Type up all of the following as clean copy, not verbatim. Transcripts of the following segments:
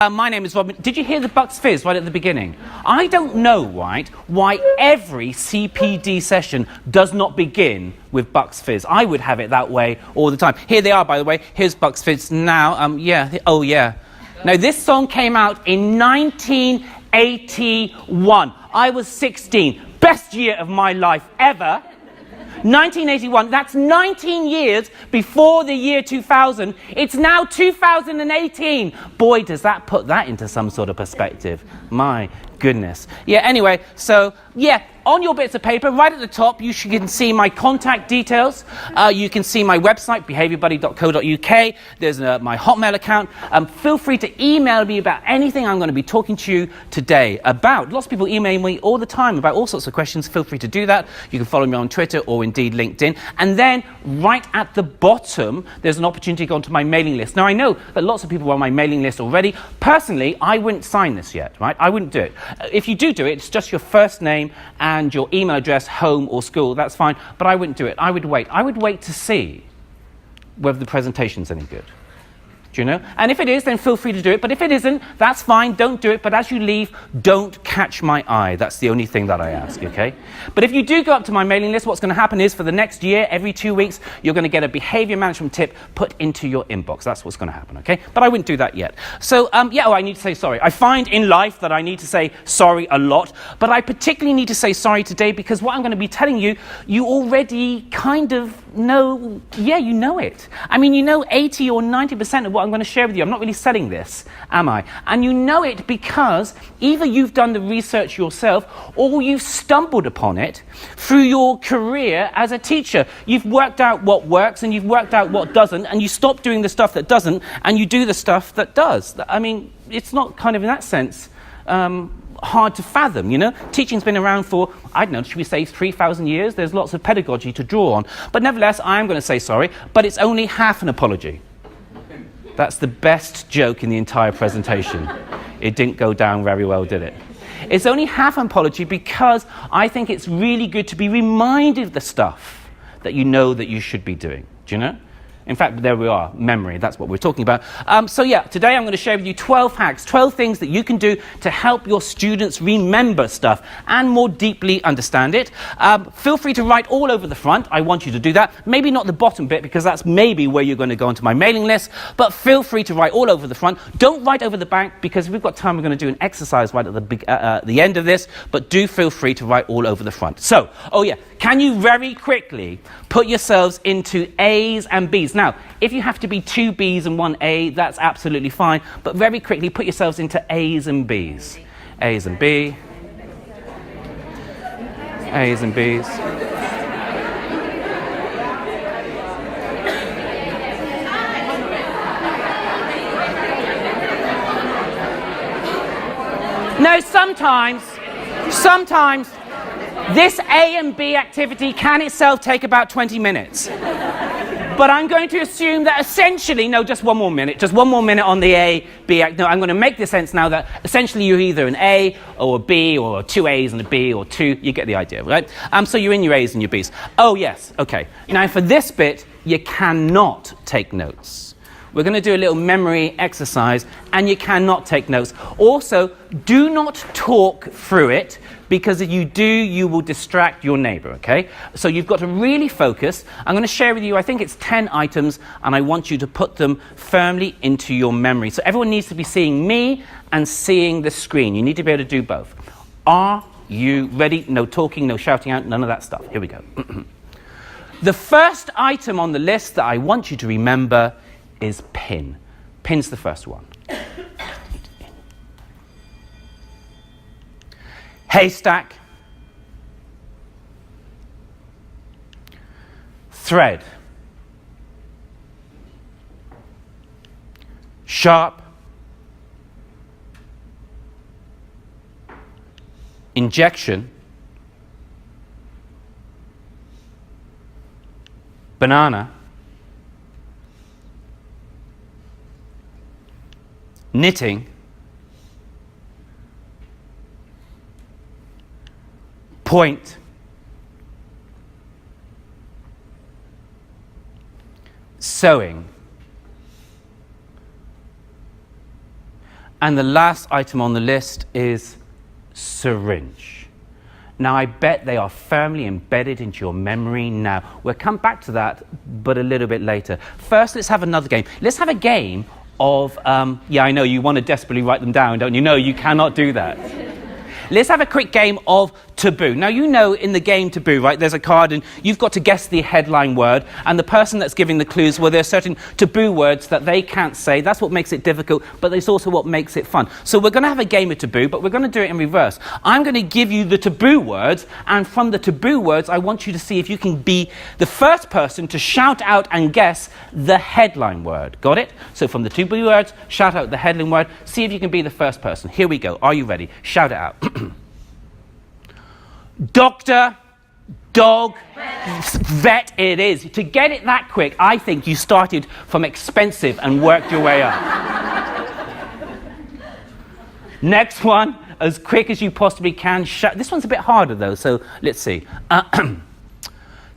My name is Robin. Did you hear the Bucks Fizz right at the beginning? I don't know, right, why every CPD session does not begin with Bucks Fizz. I would have it that way all the time. Here they are, by the way. Here's Bucks Fizz now. Oh yeah. Now, this song came out in 1981. I was 16. Best year of my life ever. 1981, that's 19 years before the year 2000. It's now 2018. Boy, does that put that into some sort of perspective. My goodness. Yeah, anyway, so, yeah, on your bits of paper, right at the top, you can see my contact details. You can see my website, behaviorbuddy.co.uk. There's my Hotmail account. Feel free to email me about anything I'm going to be talking to you today about. Lots of people email me all the time about all sorts of questions. Feel free to do that. You can follow me on Twitter or indeed LinkedIn. And then right at the bottom, there's an opportunity to go onto my mailing list. Now, I know that lots of people are on my mailing list already. Personally, I wouldn't sign this yet, right? I wouldn't do it. If you do it, it's just your first name and your email address, home or school. That's fine, but I wouldn't do it. I would wait. I would wait to see whether the presentation's any good. Do you know? And if it is, then feel free to do it. But if it isn't, that's fine. Don't do it. But as you leave, don't catch my eye. That's the only thing that I ask, okay? But if you do go up to my mailing list, what's going to happen is for the next year, every 2 weeks, you're going to get a behavior management tip put into your inbox. That's what's going to happen, okay? But I wouldn't do that yet. So, I need to say sorry. I find in life that I need to say sorry a lot. But I particularly need to say sorry today because what I'm going to be telling you, you already kind of know. Yeah, you know it. I mean, you know 80 or 90% of what I'm going to share with you. I'm not really selling this, am I? And you know it because either you've done the research yourself or you've stumbled upon it through your career as a teacher. You've worked out what works and you've worked out what doesn't, and you stop doing the stuff that doesn't and you do the stuff that does. I mean, it's not kind of in that sense hard to fathom, you know? Teaching's been around for, I don't know, should we say 3,000 years? There's lots of pedagogy to draw on. But nevertheless, I am going to say sorry, but it's only half an apology. That's the best joke in the entire presentation. It didn't go down very well, did it? It's only half an apology because I think it's really good to be reminded of the stuff that you know that you should be doing. Do you know? In fact, there we are, memory, that's what we're talking about. Today I'm going to share with you 12 hacks, 12 things that you can do to help your students remember stuff and more deeply understand it. Feel free to write all over the front. I want you to do that. Maybe not the bottom bit because that's maybe where you're going to go onto my mailing list, but feel free to write all over the front. Don't write over the back because if we've got time, we're going to do an exercise right at the end of this, but do feel free to write all over the front. So, can you very quickly put yourselves into A's and B's? Now, if you have to be 2 B's and 1 A, that's absolutely fine. But very quickly, put yourselves into A's and B's. A's and B. A's and B's. No, sometimes, this A and B activity can itself take about 20 minutes. But I'm going to assume that essentially, just one more minute on the A, B. No, I'm going to make the sense now that essentially you're either an A or a B or 2 A's and a B or 2. You get the idea, right? So you're in your A's and your B's. Oh, yes, okay. Now, for this bit, you cannot take notes. We're going to do a little memory exercise, and you cannot take notes. Also, do not talk through it, because if you do, you will distract your neighbor, okay? So you've got to really focus. I'm going to share with you, I think it's 10 items, and I want you to put them firmly into your memory. So everyone needs to be seeing me and seeing the screen. You need to be able to do both. Are you ready? No talking, no shouting out, none of that stuff. Here we go. The first item on the list that I want you to remember is pin. Pin's the first one. Haystack. Thread. Sharp. Injection. Banana. Knitting. Point. Sewing. And the last item on the list is syringe. Now, I bet they are firmly embedded into your memory now. We'll come back to that, but a little bit later. First, let's have another game. Let's have a game of, yeah, I know you want to desperately write them down, don't you? No, you cannot do that. Let's have a quick game of taboo. Now, you know in the game taboo, right, there's a card and you've got to guess the headline word, and the person that's giving the clues, well, there's certain taboo words that they can't say. That's what makes it difficult, but it's also what makes it fun. So we're going to have a game of taboo, but we're going to do it in reverse. I'm going to give you the taboo words, and from the taboo words, I want you to see if you can be the first person to shout out and guess the headline word. Got it? So from the taboo words, shout out the headline word. See if you can be the first person. Here we go. Are you ready? Shout it out. Doctor, dog, vet it is. To get it that quick, I think you started from expensive and worked your way up. Next one, as quick as you possibly can. This one's a bit harder though, so let's see.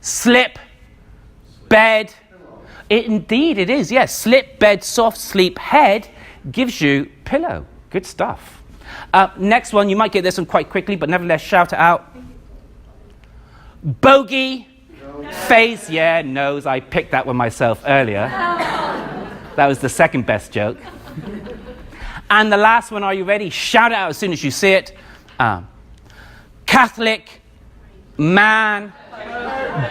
Slip, bed. Indeed it is, yes. Slip, bed, soft sleep, head gives you pillow. Good stuff. Next one, you might get this one quite quickly, but nevertheless, shout it out. Bogey, face, yeah, nose. I picked that one myself earlier. That was the second best joke. And the last one, are you ready? Shout it out as soon as you see it. Catholic, man,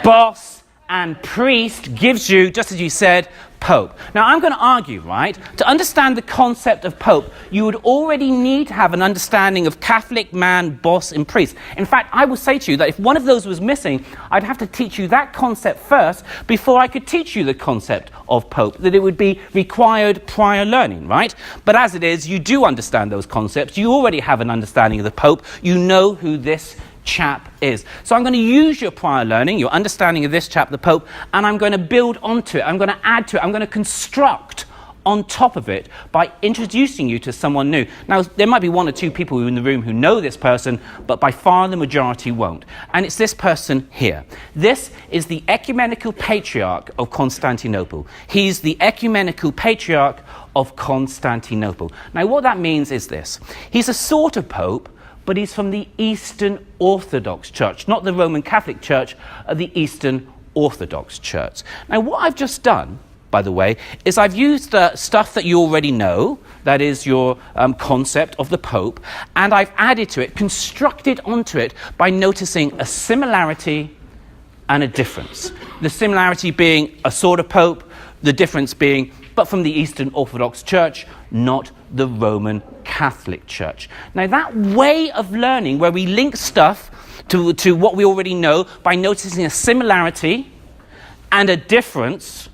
boss, and priest gives you, just as you said, Pope. Now, I'm going to argue, right, to understand the concept of Pope, you would already need to have an understanding of Catholic, man, boss, and priest. In fact, I will say to you that if one of those was missing, I'd have to teach you that concept first before I could teach you the concept of Pope, that it would be required prior learning, right? But as it is, you do understand those concepts. You already have an understanding of the Pope. You know who this chap is. So I'm going to use your prior learning, your understanding of this chap, the Pope, and I'm going to build onto it. I'm going to add to it. I'm going to construct on top of it by introducing you to someone new. Now, there might be one or two people in the room who know this person, but by far the majority won't. And it's this person here. This is the ecumenical patriarch of Constantinople. He's the ecumenical patriarch of Constantinople. Now, what that means is this. He's a sort of pope, but he's from the Eastern Orthodox Church, not the Roman Catholic Church, the Eastern Orthodox Church. Now, what I've just done, by the way, is I've used stuff that you already know, that is your concept of the Pope, and I've added to it, constructed onto it by noticing a similarity and a difference. The similarity being a sort of Pope, the difference being, but from the Eastern Orthodox Church, not the Roman Catholic Church. Now, that way of learning, where we link stuff to what we already know by noticing a similarity and a difference,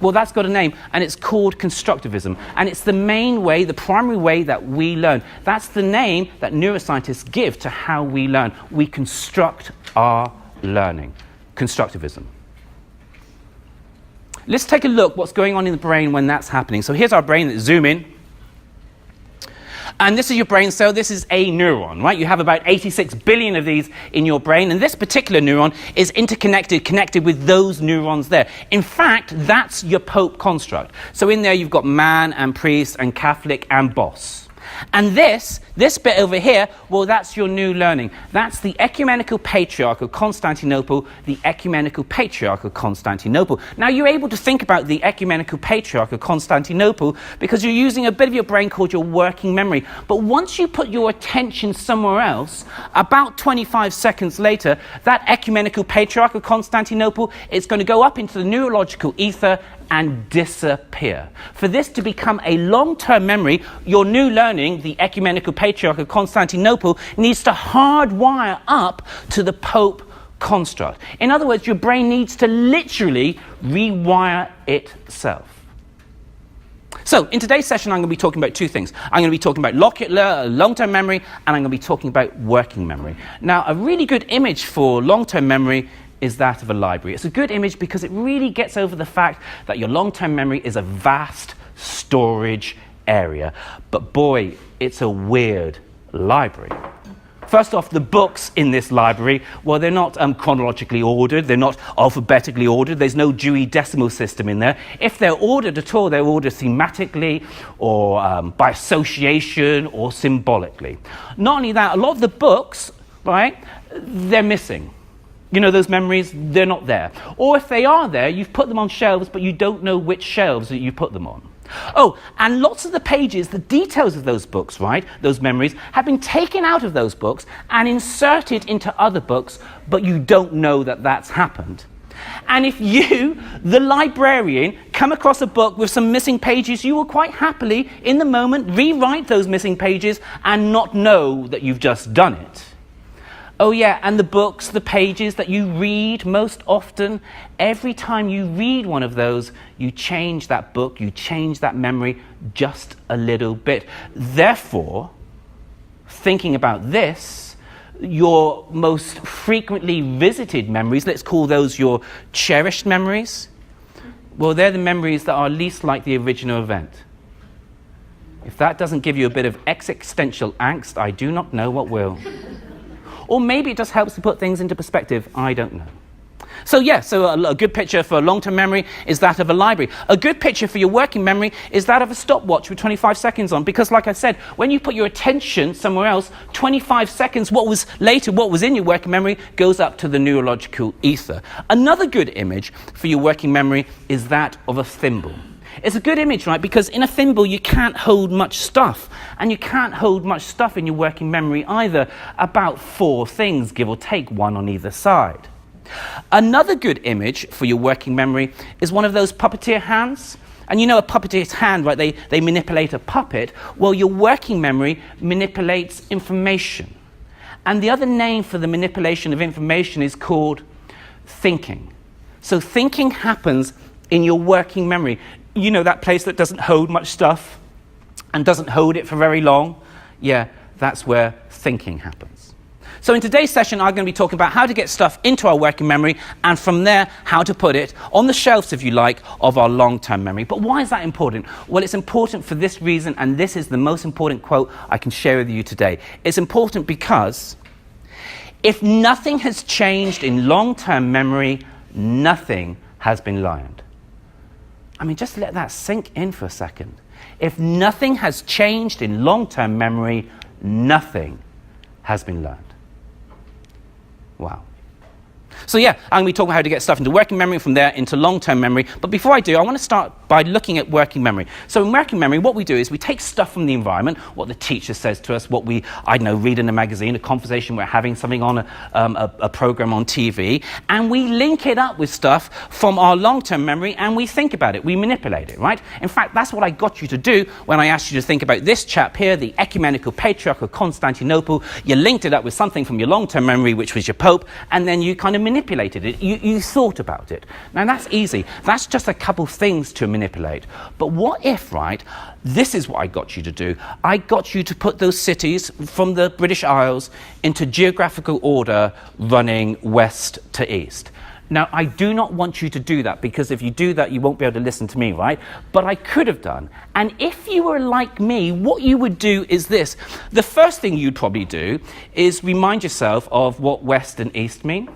well, that's got a name, and it's called constructivism. And it's the main way, the primary way that we learn. That's the name that neuroscientists give to how we learn. We construct our learning. Constructivism. Let's take a look what's going on in the brain when that's happening. So here's our brain. Let's zoom in. And this is your brain cell. This is a neuron, right? You have about 86 billion of these in your brain. And this particular neuron is connected with those neurons there. In fact, that's your Pope construct. So in there, you've got man and priest and Catholic and boss. And this bit over here, well, that's your new learning. That's the ecumenical patriarch of Constantinople, the ecumenical patriarch of Constantinople. Now, you're able to think about the ecumenical patriarch of Constantinople because you're using a bit of your brain called your working memory. But once you put your attention somewhere else, about 25 seconds later, that ecumenical patriarch of Constantinople is going to go up into the neurological ether and disappear. For this to become a long-term memory, your new learning, the ecumenical patriarch of Constantinople, needs to hardwire up to the Pope construct. In other words, your brain needs to literally rewire itself. So, in today's session, I'm going to be talking about two things. I'm going to be talking about long-term memory, and I'm going to be talking about working memory. Now, a really good image for long-term memory is that of a library. It's a good image because it really gets over the fact that your long-term memory is a vast storage area. But boy, it's a weird library. First off, the books in this library, well, they're not chronologically ordered. They're not alphabetically ordered. There's no Dewey Decimal System in there. If they're ordered at all, they're ordered thematically or by association or symbolically. Not only that, a lot of the books, right, they're missing. You know, those memories, they're not there. Or if they are there, you've put them on shelves, but you don't know which shelves that you put them on. Oh, and lots of the pages, the details of those books, right, those memories, have been taken out of those books and inserted into other books, but you don't know that that's happened. And if you, the librarian, come across a book with some missing pages, you will quite happily, in the moment, rewrite those missing pages and not know that you've just done it. Oh yeah, and the books, the pages that you read most often, every time you read one of those, you change that book, you change that memory just a little bit. Therefore, thinking about this, your most frequently visited memories, let's call those your cherished memories, well, they're the memories that are least like the original event. If that doesn't give you a bit of existential angst, I do not know what will. Or maybe it just helps to put things into perspective. I don't know. So a good picture for long-term memory is that of a library. A good picture for your working memory is that of a stopwatch with 25 seconds on. Because like I said, when you put your attention somewhere else, 25 seconds, what was in your working memory goes up to the neurological ether. Another good image for your working memory is that of a thimble. It's a good image, right? Because in a thimble, you can't hold much stuff. And you can't hold much stuff in your working memory either. About 4 things, give or take, 1 on either side. Another good image for your working memory is one of those puppeteer hands. And you know a puppeteer's hand, right? They manipulate a puppet. Well, your working memory manipulates information. And the other name for the manipulation of information is called thinking. So thinking happens in your working memory. You know, that place that doesn't hold much stuff and doesn't hold it for very long? Yeah, that's where thinking happens. So in today's session, I'm going to be talking about how to get stuff into our working memory and from there, how to put it on the shelves, if you like, of our long-term memory. But why is that important? Well, it's important for this reason, and this is the most important quote I can share with you today. It's important because if nothing has changed in long-term memory, nothing has been learned. I mean, just let that sink in for a second. If nothing has changed in long-term memory, nothing has been learned. Wow. So yeah, I'm going to be talking about how to get stuff into working memory, from there into long-term memory. But before I do, I want to start by looking at working memory. So in working memory, what we do is we take stuff from the environment, what the teacher says to us, what we, read in a magazine, a conversation we're having, something on a program on TV, and we link it up with stuff from our long-term memory, and we think about it, we manipulate it, right? In fact, that's what I got you to do when I asked you to think about this chap here, the ecumenical patriarch of Constantinople. You linked it up with something from your long-term memory, which was your Pope, and then you kind of manipulated it. You thought about it. Now, that's easy. That's just a couple things to manipulate. But what if, right, this is what I got you to do. I got you to put those cities from the British Isles into geographical order running west to east. Now, I do not want you to do that, because if you do that, you won't be able to listen to me, right? But I could have done. And if you were like me, what you would do is this. The first thing you'd probably do is remind yourself of what west and east mean.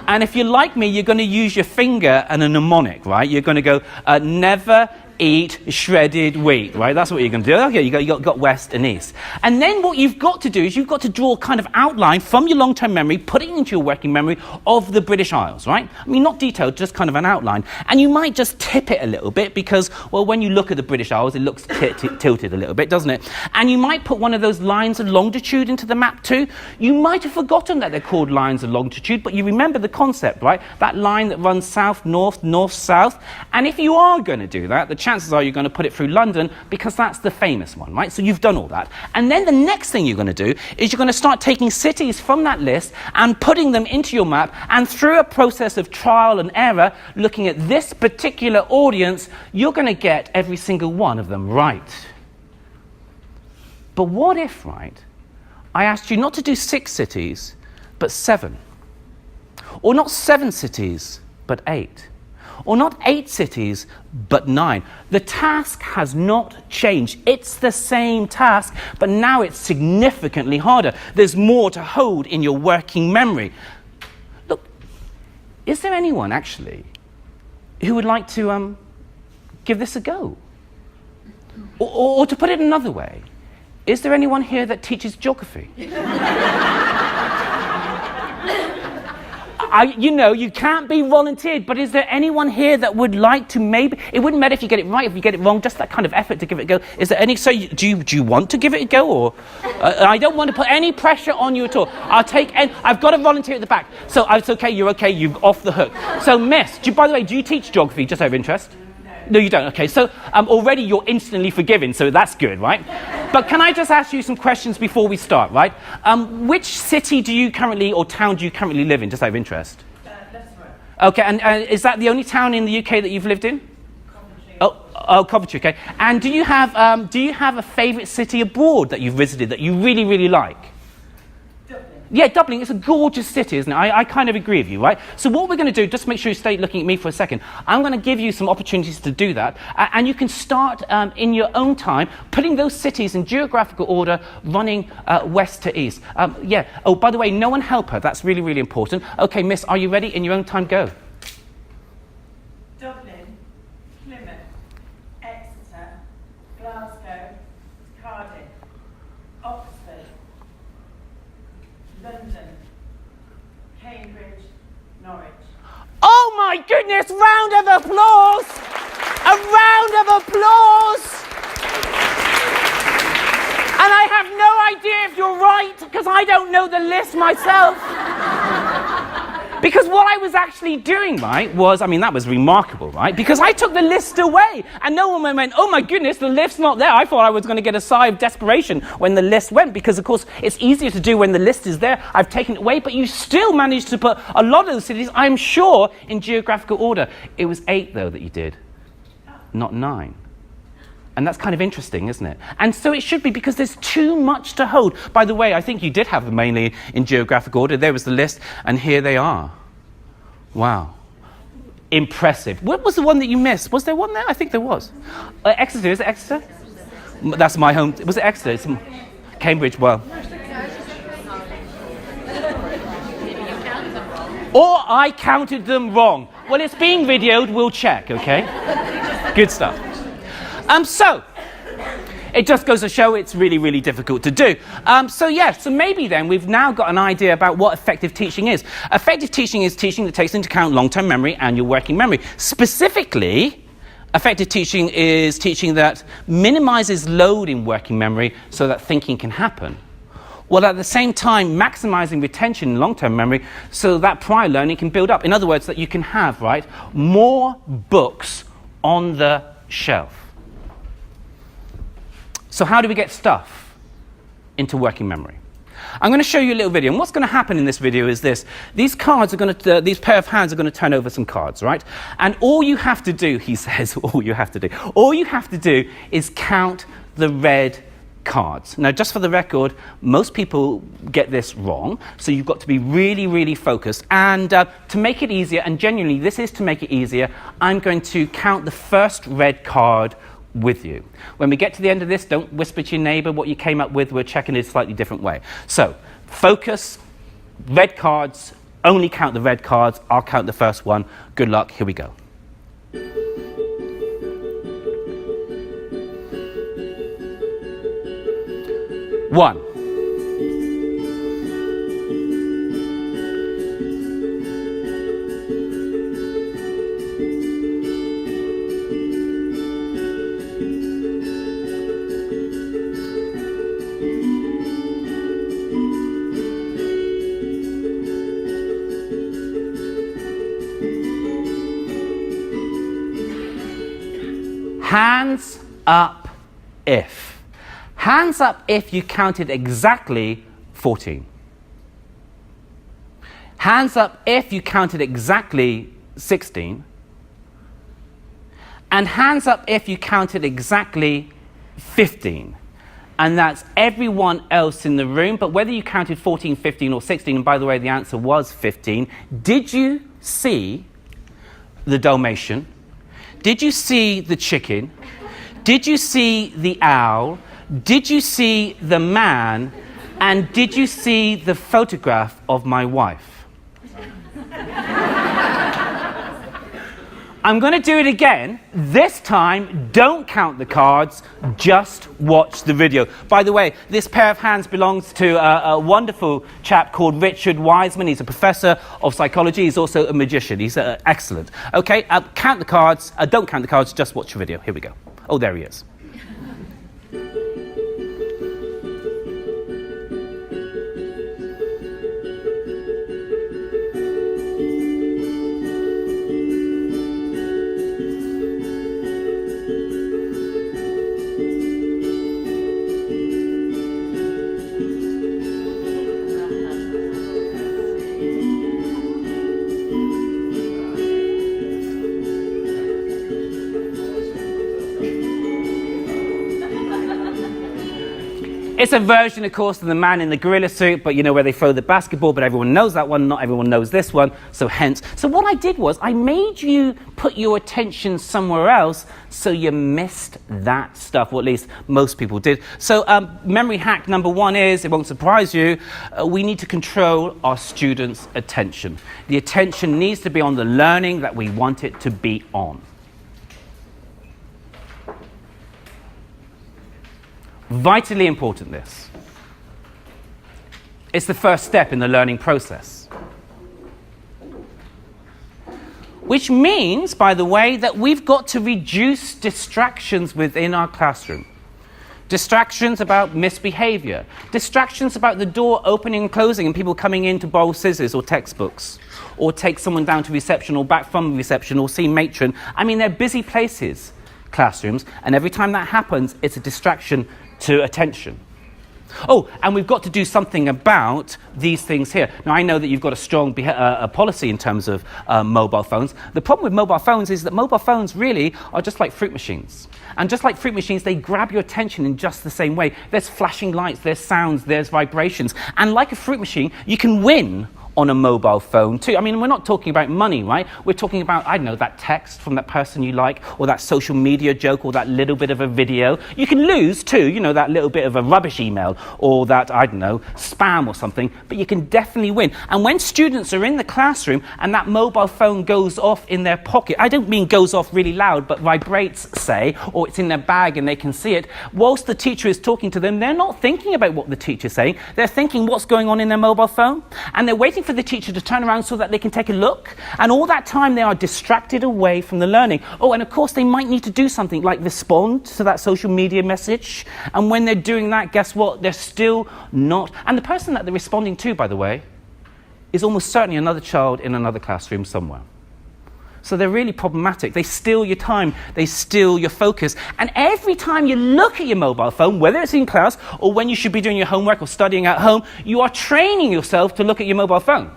And if you're like me, you're going to use your finger and a mnemonic, right? You're going to go, never eat shredded wheat, right? That's what you're going to do. Okay, you got west and east. And then what you've got to do is you've got to draw a kind of outline from your long-term memory, put it into your working memory of the British Isles, right? I mean, not detailed, just kind of an outline. And you might just tip it a little bit because, well, when you look at the British Isles, it looks tilted a little bit, doesn't it? And you might put one of those lines of longitude into the map too. You might have forgotten that they're called lines of longitude, but you remember the concept, right? That line that runs south, north, north, south. And if you are going to do that, the chances are you're going to put it through London, because that's the famous one, right? So you've done all that. And then the next thing you're going to do is you're going to start taking cities from that list and putting them into your map, and through a process of trial and error, looking at this particular audience, you're going to get every single one of them right. But what if, right, I asked you not to do 6 cities, but 7? Or not 7 cities, but 8? or not 8 cities, but 9. The task has not changed. It's the same task, but now it's significantly harder. There's more to hold in your working memory. Look, is there anyone, actually, who would like to give this a go? Or to put it another way, is there anyone here that teaches geography? You can't be volunteered, but is there anyone here that would like to maybe, it wouldn't matter if you get it right, if you get it wrong, just that kind of effort to give it a go. Is there any, so do you want to give it a go, or? I don't want to put any pressure on you at all. I've got a volunteer at the back, so it's okay, you're off the hook. So miss, by the way, do you teach geography, just out of interest? No, you don't. Okay, so already you're instantly forgiven, so that's good, right? But can I just ask you some questions before we start, right? Which city do you currently, or town do you currently live in, just out of interest? Leicester. Okay, and is that the only town in the UK that you've lived in? Coventry. Oh, Coventry, okay. And do you have a favourite city abroad that you've visited that you really, really like? Yeah, Dublin, it's a gorgeous city, isn't it? I kind of agree with you, right? So what we're going to do, just make sure you stay looking at me for a second, I'm going to give you some opportunities to do that, and you can start in your own time, putting those cities in geographical order, running west to east. Oh, by the way, no one help her, that's really, really important. Okay, miss, are you ready? In your own time, go. Dublin, Plymouth, Exeter, Glasgow, Cardiff, Oxford, London, Cambridge, Norwich. Oh my goodness, round of applause! A round of applause! And I have no idea if you're right, because I don't know the list myself. Because what I was actually doing, right, was, that was remarkable, right? Because I took the list away, and no one went, oh my goodness, the list's not there. I thought I was going to get a sigh of desperation when the list went, because of course it's easier to do when the list is there. I've taken it away, but you still managed to put a lot of the cities, I'm sure, in geographical order. It was 8, though, that you did, not 9. And that's kind of interesting, isn't it? And so it should be, because there's too much to hold. By the way, I think you did have them mainly in geographical order. There was the list, and here they are. Wow. Impressive. What was the one that you missed? Was there one there? I think there was. Exeter, is it Exeter? That's my home. Was it Exeter? It's Cambridge, well. Or I counted them wrong. Well, it's being videoed, we'll check, okay? Good stuff. So it just goes to show it's really, really difficult to do. So maybe then we've now got an idea about what effective teaching is. Effective teaching is teaching that takes into account long-term memory and your working memory. Specifically, effective teaching is teaching that minimizes load in working memory so that thinking can happen, while at the same time maximizing retention in long-term memory so that prior learning can build up. In other words, that you can have, right, more books on the shelf. So how do we get stuff into working memory? I'm going to show you a little video, and what's going to happen in this video is this. These cards are going to, these pair of hands are going to turn over some cards, right? And all you have to do, he says, all you have to do is count the red cards. Now, just for the record, most people get this wrong, so you've got to be really, really focused. And to make it easier, and genuinely this is to make it easier, I'm going to count the first red card with you. When we get to the end of this, don't whisper to your neighbour what you came up with. We're checking it a slightly different way. So, focus, red cards, only count the red cards. I'll count the first one. Good luck. Here we go. One. Hands up if. Hands up if you counted exactly 14. Hands up if you counted exactly 16. And hands up if you counted exactly 15. And that's everyone else in the room. But whether you counted 14, 15, or 16, and by the way, the answer was 15, did you see the Dalmatian? Did you see the chicken? Did you see the owl? Did you see the man? And did you see the photograph of my wife? I'm going to do it again. This time, don't count the cards, just watch the video. By the way, this pair of hands belongs to a wonderful chap called Richard Wiseman. He's a professor of psychology. He's also a magician. He's excellent. Okay, count the cards. Don't count the cards, just watch the video. Here we go. Oh, there he is. It's a version, of course, of the man in the gorilla suit, but you know where they throw the basketball, but everyone knows that one, not everyone knows this one, so hence. So what I did was I made you put your attention somewhere else so you missed that stuff, or at least most people did. So memory hack number one is, it won't surprise you, we need to control our students' attention. The attention needs to be on the learning that we want it to be on. Vitally important, this. It's the first step in the learning process. Which means, by the way, that we've got to reduce distractions within our classroom. Distractions about misbehavior. Distractions about the door opening and closing and people coming in to borrow scissors or textbooks. Or take someone down to reception or back from reception or see matron. I mean, they're busy places, classrooms, and every time that happens, it's a distraction to attention. Oh, and we've got to do something about these things here. Now, I know that you've got a strong policy in terms of mobile phones. The problem with mobile phones is that mobile phones really are just like fruit machines. And just like fruit machines, they grab your attention in just the same way. There's flashing lights, there's sounds, there's vibrations. And like a fruit machine, you can win on a mobile phone too. I mean, we're not talking about money, right? We're talking about, I don't know, that text from that person you like, or that social media joke, or that little bit of a video. You can lose too, you know, that little bit of a rubbish email, or that, I don't know, spam or something, but you can definitely win. And when students are in the classroom and that mobile phone goes off in their pocket, I don't mean goes off really loud, but vibrates, say, or it's in their bag and they can see it, whilst the teacher is talking to them, they're not thinking about what the teacher's saying, they're thinking what's going on in their mobile phone, and they're waiting for the teacher to turn around so that they can take a look, and all that time they are distracted away from the learning. Oh, and of course they might need to do something like respond to that social media message, and when they're doing that, guess what? They're still not, and the person that they're responding to, by the way, is almost certainly another child in another classroom somewhere. So they're really problematic. They steal your time, they steal your focus. And every time you look at your mobile phone, whether it's in class or when you should be doing your homework or studying at home, you are training yourself to look at your mobile phone.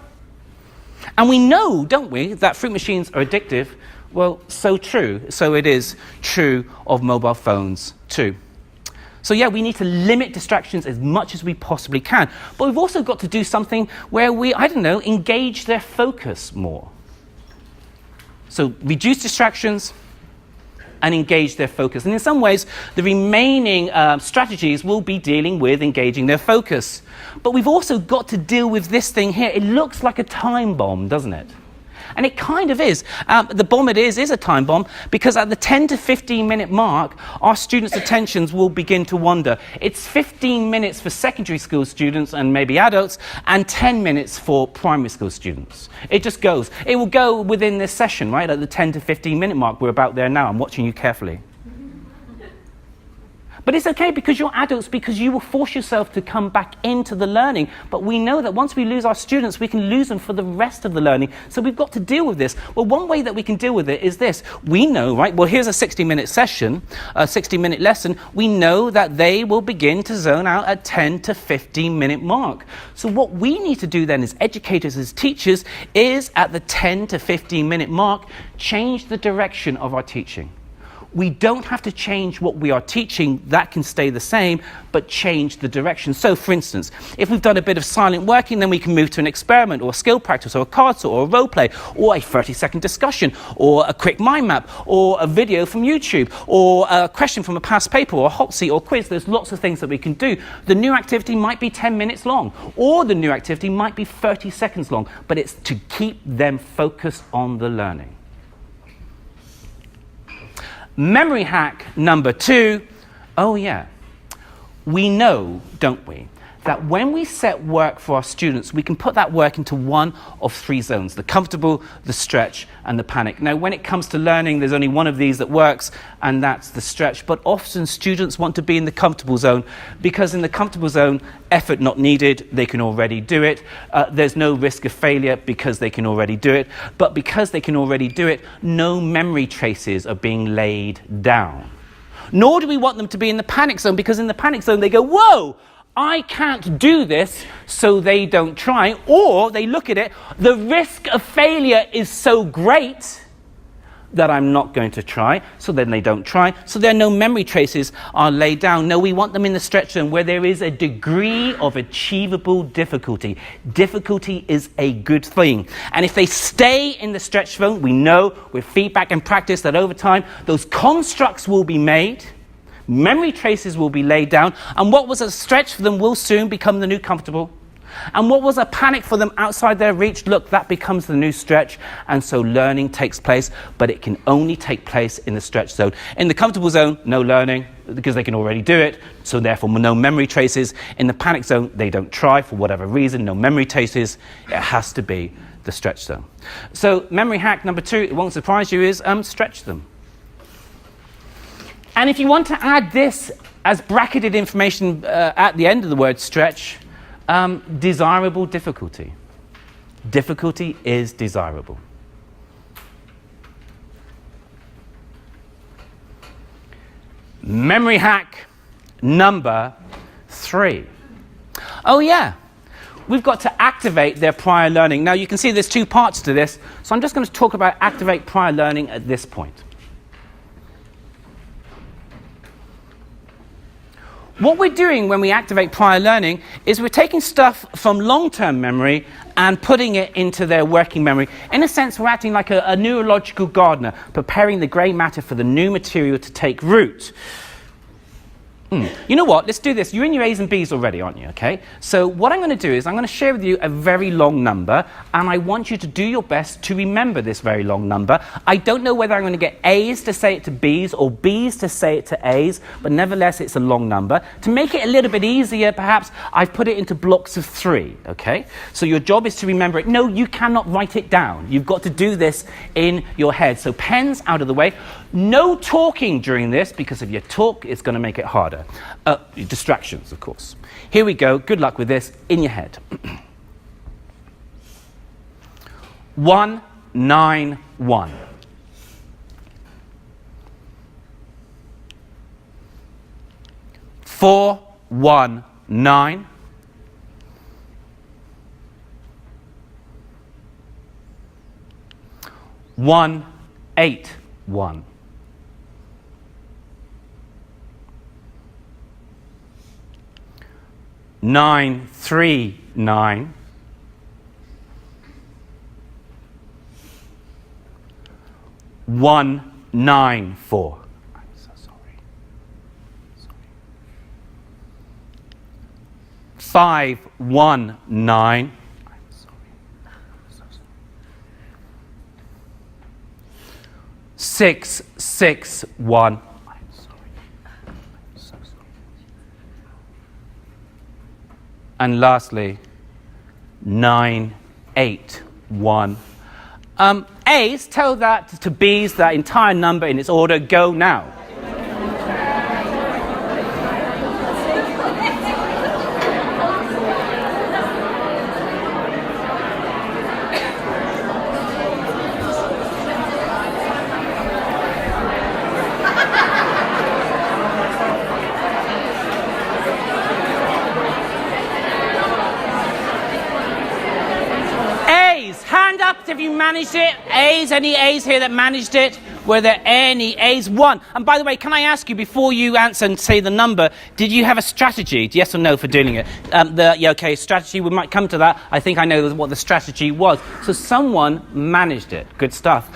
And we know, don't we, that fruit machines are addictive. Well, so true. So it is true of mobile phones too. So yeah, we need to limit distractions as much as we possibly can. But we've also got to do something where we, I don't know, engage their focus more. So reduce distractions and engage their focus. And in some ways, the remaining strategies will be dealing with engaging their focus. But we've also got to deal with this thing here. It looks like a time bomb, doesn't it? And it kind of is. The bomb it is a time bomb, because at the 10 to 15 minute mark, our students' attentions will begin to wander. It's 15 minutes for secondary school students and maybe adults, and 10 minutes for primary school students. It just goes. It will go within this session, right, at the 10 to 15 minute mark. We're about there now. I'm watching you carefully. But it's okay because you're adults, because you will force yourself to come back into the learning. But we know that once we lose our students, we can lose them for the rest of the learning. So we've got to deal with this. Well, one way that we can deal with it is this. We know, right, well, here's a 60-minute session, a 60-minute lesson. We know that they will begin to zone out at 10 to 15-minute mark. So what we need to do then as educators, as teachers, is at the 10 to 15-minute mark, change the direction of our teaching. We don't have to change what we are teaching, that can stay the same, but change the direction. So for instance, if we've done a bit of silent working, then we can move to an experiment or a skill practice or a card sort or a role play or a 30-second discussion or a quick mind map or a video from YouTube or a question from a past paper or a hot seat or quiz. There's lots of things that we can do. The new activity might be 10 minutes long or the new activity might be 30 seconds long, but it's to keep them focused on the learning. Memory hack number 2. Oh yeah, we know, don't we, that when we set work for our students, we can put that work into one of 3 zones: the comfortable, the stretch, and the panic. Now, when it comes to learning, there's only one of these that works, and that's the stretch. But often students want to be in the comfortable zone because in the comfortable zone, effort not needed, they can already do it. There's no risk of failure because they can already do it. But because they can already do it, no memory traces are being laid down. Nor do we want them to be in the panic zone, because in the panic zone, they go, whoa, I can't do this, so they don't try. Or they look at it, the risk of failure is so great that I'm not going to try, so then they don't try. So there are no memory traces are laid down. No, we want them in the stretch zone where there is a degree of achievable difficulty. Difficulty is a good thing. And if they stay in the stretch zone, we know with feedback and practice that over time, those constructs will be made. Memory traces will be laid down, and what was a stretch for them will soon become the new comfortable. And what was a panic for them outside their reach, look, that becomes the new stretch. And so learning takes place, but it can only take place in the stretch zone. In the comfortable zone, no learning, because they can already do it, so therefore no memory traces. In the panic zone, they don't try for whatever reason, no memory traces. It has to be the stretch zone. So memory hack number 2, it won't surprise you, is stretch them. And if you want to add this as bracketed information at the end of the word stretch, desirable difficulty. Difficulty is desirable. Memory hack number 3. Oh yeah, we've got to activate their prior learning. Now you can see there's 2 parts to this, so I'm just going to talk about activate prior learning at this point. What we're doing when we activate prior learning is we're taking stuff from long-term memory and putting it into their working memory. In a sense, we're acting like a neurological gardener, preparing the grey matter for the new material to take root. You know what? Let's do this. You're in your A's and B's already, aren't you? Okay. So what I'm going to do is I'm going to share with you a very long number, and I want you to do your best to remember this very long number. I don't know whether I'm going to get A's to say it to B's or B's to say it to A's, but nevertheless, it's a long number. To make it a little bit easier, perhaps, I've put it into blocks of 3. Okay. So your job is to remember it. No, you cannot write it down. You've got to do this in your head. So pens out of the way. No talking during this, because if you talk, it's going to make it harder. Distractions, of course. Here we go. Good luck with this in your head. 191. 419. 181. 939. 194. I'm so sorry. 519. I'm sorry. So sorry. 661. And lastly, 981. A's, tell that to B's, that entire number in its order. Go now. Hand up if you managed it. A's, any A's here that managed it? Were there any A's? 1. And by the way, can I ask you, before you answer and say the number, did you have a strategy, yes or no, for doing it? Okay, strategy, we might come to that. I think I know what the strategy was. So someone managed it. Good stuff.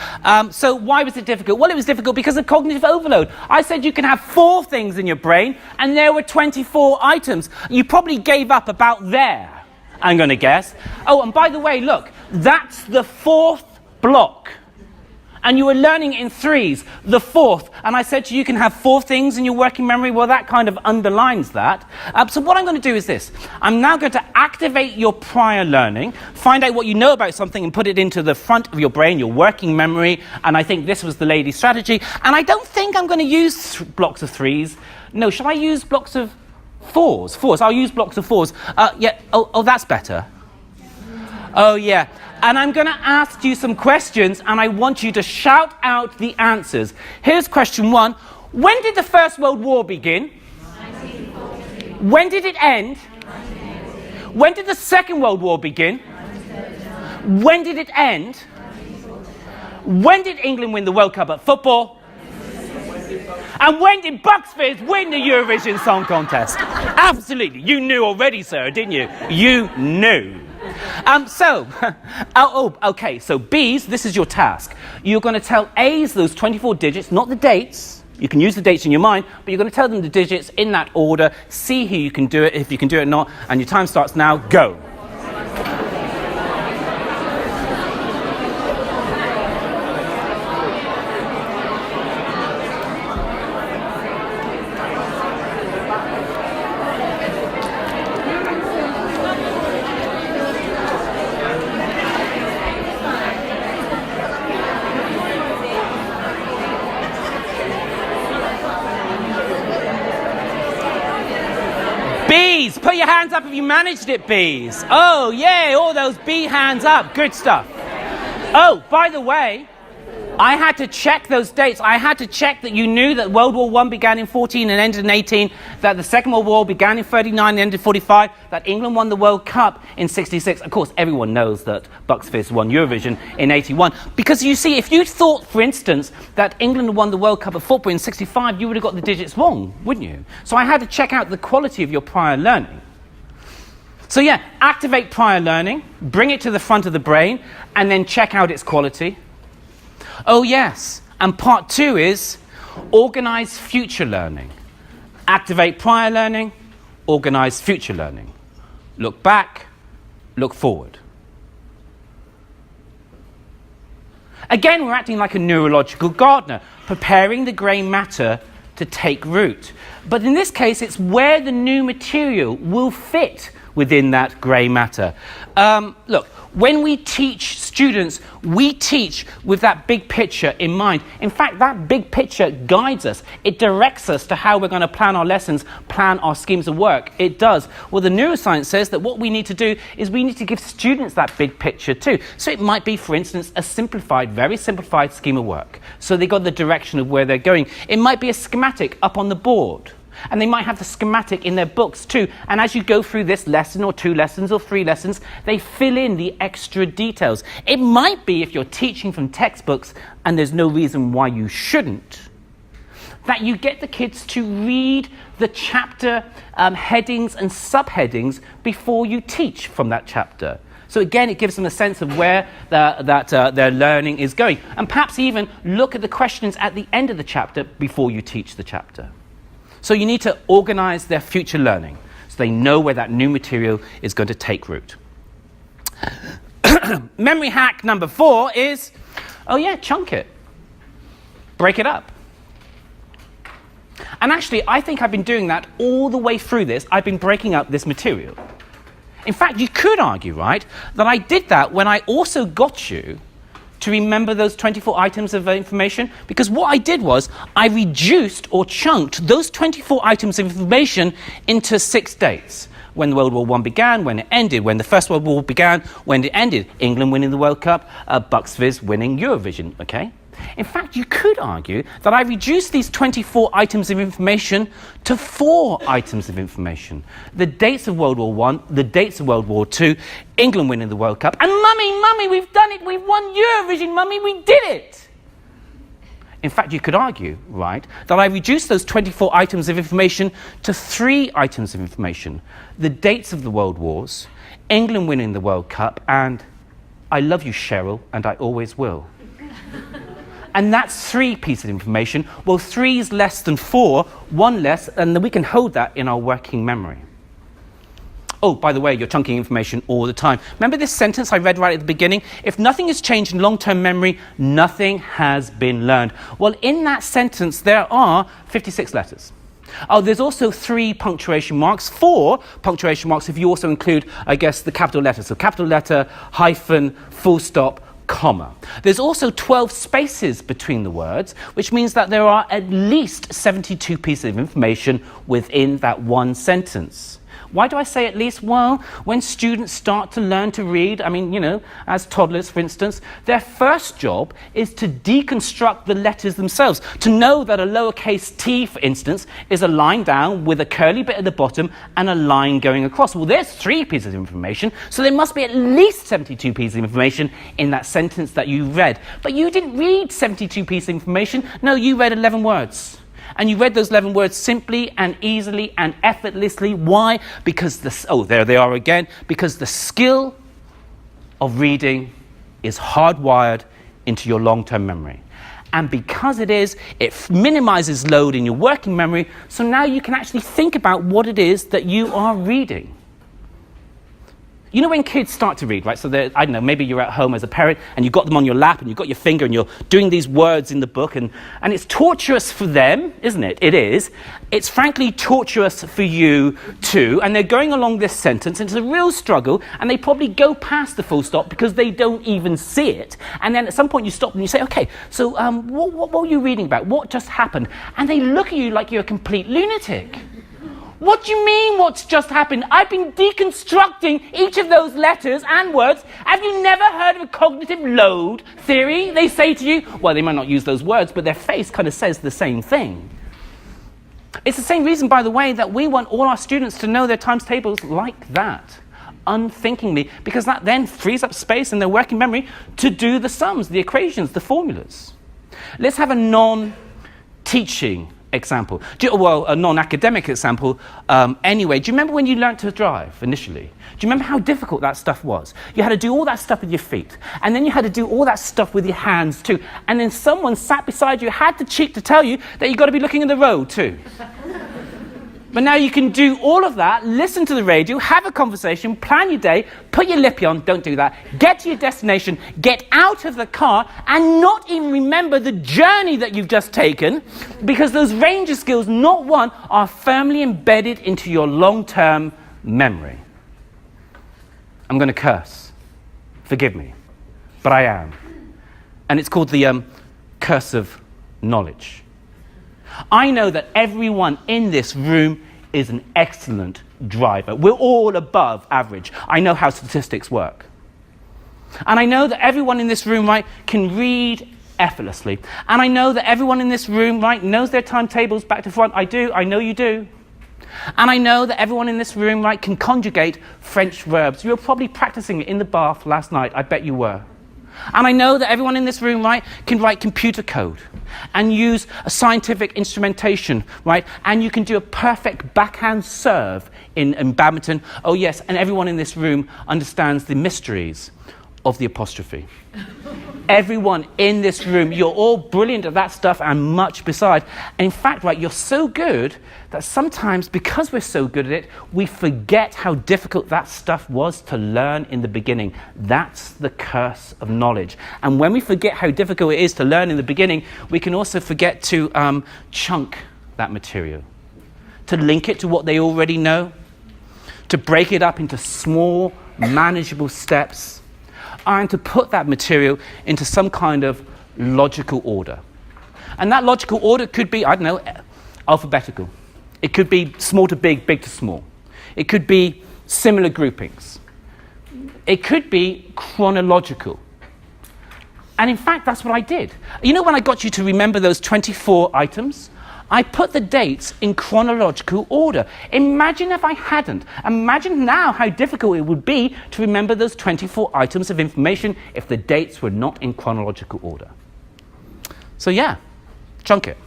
So why was it difficult? Well, it was difficult because of cognitive overload. I said you can have 4 things in your brain, and there were 24 items. You probably gave up about there, I'm going to guess. Oh, and by the way, look, that's the 4th block. And you were learning in 3s, the 4th. And I said to you, you can have 4 things in your working memory. Well, that kind of underlines that. So what I'm going to do is this. I'm now going to activate your prior learning, find out what you know about something and put it into the front of your brain, your working memory. And I think this was the lady's strategy. And I don't think I'm going to use blocks of 3s. No, shall I use blocks of 4s? 4s. I'll use blocks of 4s. Yeah. Oh, that's better. Oh, yeah. And I'm going to ask you some questions, and I want you to shout out the answers. Here's question 1. When did the First World War begin? 1943. When did it end? 1980. When did the Second World War begin? 1939. When did it end? 1940. When did England win the World Cup at football? 1960. And when did Bucks Fizz win the Eurovision Song Contest? Absolutely. You knew already, sir, didn't you? You knew. Okay, so B's, this is your task. You're going to tell A's those 24 digits, not the dates. You can use the dates in your mind, but you're going to tell them the digits in that order, see who you can do it, if you can do it or not, and your time starts now. Go. B's, put your hands up if you managed it, B's. Oh, yay, all those B hands up. Good stuff. Oh, by the way, I had to check those dates. I had to check that you knew that World War I began in 14 and ended in 18, that the Second World War began in 39 and ended in 45, that England won the World Cup in 66. Of course, everyone knows that Bucks Fizz won Eurovision in 81. Because you see, if you thought, for instance, that England won the World Cup at football in 65, you would have got the digits wrong, wouldn't you? So I had to check out the quality of your prior learning. So yeah, activate prior learning, bring it to the front of the brain, and then check out its quality. Oh yes, and part 2 is organize future learning. Activate prior learning, organize future learning. Look back, look forward. Again, we're acting like a neurological gardener, preparing the grey matter to take root. But in this case, it's where the new material will fit within that grey matter. Look, when we teach students, we teach with that big picture in mind. In fact, that big picture guides us. It directs us to how we're going to plan our lessons, plan our schemes of work. It does. Well, the neuroscience says that what we need to do is we need to give students that big picture too. So it might be, for instance, a simplified, very simplified scheme of work. So they got the direction of where they're going. It might be a schematic up on the board. And they might have the schematic in their books too. And as you go through this lesson or 2 lessons or 3 lessons, they fill in the extra details. It might be, if you're teaching from textbooks, and there's no reason why you shouldn't, that you get the kids to read the chapter headings and subheadings before you teach from that chapter. So again, it gives them a sense of where their learning is going. And perhaps even look at the questions at the end of the chapter before you teach the chapter. So you need to organize their future learning so they know where that new material is going to take root. Memory hack number 4 is, oh yeah, chunk it. Break it up. And actually, I think I've been doing that all the way through this. I've been breaking up this material. In fact, you could argue, right, that I did that when I also got you to remember those 24 items of information, because what I did was I reduced or chunked those 24 items of information into 6 dates. When World War I began, when it ended, when the First World War began, when it ended, England winning the World Cup, Bucks Fizz winning Eurovision, okay? In fact, you could argue that I reduced these 24 items of information to 4 items of information. The dates of World War I, the dates of World War II, England winning the World Cup, and Mummy, we've done it, we've won Eurovision, Mummy, we did it! In fact, you could argue, right, that I reduced those 24 items of information to 3 items of information. The dates of the World Wars, England winning the World Cup, and I love you, Cheryl, and I always will. And that's 3 pieces of information. Well, 3 is less than 4, 1 less, and then we can hold that in our working memory. Oh, by the way, you're chunking information all the time. Remember this sentence I read right at the beginning? If nothing has changed in long-term memory, nothing has been learned. Well, in that sentence, there are 56 letters. Oh, there's also 3 punctuation marks, 4 punctuation marks if you also include, I guess, the capital letters. So capital letter, hyphen, full stop, comma. There's also 12 spaces between the words, which means that there are at least 72 pieces of information within that one sentence. Why do I say at least? Well, when students start to learn to read, I mean, you know, as toddlers, for instance, their first job is to deconstruct the letters themselves, to know that a lowercase t, for instance, is a line down with a curly bit at the bottom and a line going across. Well, there's 3 pieces of information, so there must be at least 72 pieces of information in that sentence that you read. But you didn't read 72 pieces of information. No, you read 11 words. And you read those 11 words simply and easily and effortlessly. Why? Because there they are again. Because the skill of reading is hardwired into your long-term memory. And because it is, it minimizes load in your working memory, so now you can actually think about what it is that you are reading. You know when kids start to read, right? So I don't know, maybe you're at home as a parent and you've got them on your lap and you've got your finger and you're doing these words in the book and it's torturous for them, isn't it? It is. It's frankly torturous for you too. And they're going along this sentence and it's a real struggle and they probably go past the full stop because they don't even see it. And then at some point you stop and you say, okay, so what were you reading about? What just happened? And they look at you like you're a complete lunatic. What do you mean what's just happened? I've been deconstructing each of those letters and words. Have you never heard of a cognitive load theory? They say to you, well, they might not use those words, but their face kind of says the same thing. It's the same reason, by the way, that we want all our students to know their times tables like that, unthinkingly, because that then frees up space in their working memory to do the sums, the equations, the formulas. Let's have a non-teaching example. A non-academic example anyway. Do you remember when you learnt to drive initially? Do you remember how difficult that stuff was? You had to do all that stuff with your feet, and then you had to do all that stuff with your hands too, and then someone sat beside you had the cheek to tell you that you've got to be looking at the road too. But now you can do all of that, listen to the radio, have a conversation, plan your day, put your lippy on, don't do that, get to your destination, get out of the car, and not even remember the journey that you've just taken, because those range of skills, not one, are firmly embedded into your long-term memory. I'm going to curse. Forgive me. But I am. And it's called the curse of knowledge. I know that everyone in this room is an excellent driver. We're all above average. I know how statistics work. And I know that everyone in this room, right, can read effortlessly. And I know that everyone in this room, right, knows their timetables back to front. I do. I know you do. And I know that everyone in this room, right, can conjugate French verbs. You were probably practicing it in the bath last night. I bet you were. And I know that everyone in this room, right, can write computer code and use a scientific instrumentation, right? And you can do a perfect backhand serve in badminton. Oh, yes, and everyone in this room understands the mysteries of the apostrophe. Everyone in this room, you're all brilliant at that stuff and much beside. And in fact, right, you're so good that sometimes, because we're so good at it, we forget how difficult that stuff was to learn in the beginning. That's the curse of knowledge. And when we forget how difficult it is to learn in the beginning, we can also forget to chunk that material, to link it to what they already know, to break it up into small, manageable steps, and to put that material into some kind of logical order. And that logical order could be, I don't know, alphabetical. It could be small to big, big to small. It could be similar groupings. It could be chronological. And in fact, that's what I did. You know when I got you to remember those 24 items? I put the dates in chronological order. Imagine if I hadn't. Imagine now how difficult it would be to remember those 24 items of information if the dates were not in chronological order. So yeah, chunk it.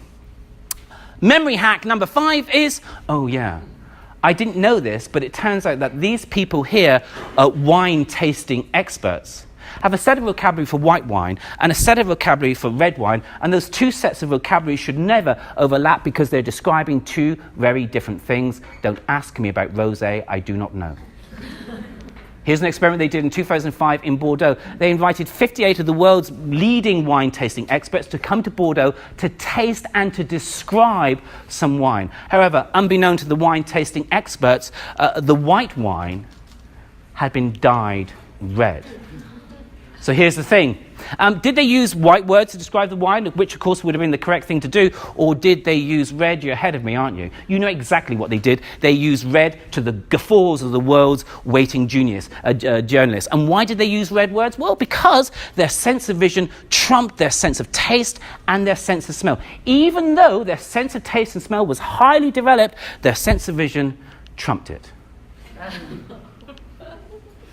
Memory hack number 5 is, oh yeah, I didn't know this, but it turns out that these people here are wine tasting experts. Have a set of vocabulary for white wine and a set of vocabulary for red wine, and those two sets of vocabulary should never overlap because they're describing two very different things. Don't ask me about rosé, I do not know. Here's an experiment they did in 2005 in Bordeaux. They invited 58 of the world's leading wine tasting experts to come to Bordeaux to taste and to describe some wine. However, unbeknown to the wine tasting experts, the white wine had been dyed red. So here's the thing. Did they use white words to describe the wine, which of course would have been the correct thing to do, or did they use red? You're ahead of me, aren't you? You know exactly what they did. They used red to the guffaws of the world's waiting journalists. And why did they use red words? Well, because their sense of vision trumped their sense of taste and their sense of smell. Even though their sense of taste and smell was highly developed, their sense of vision trumped it.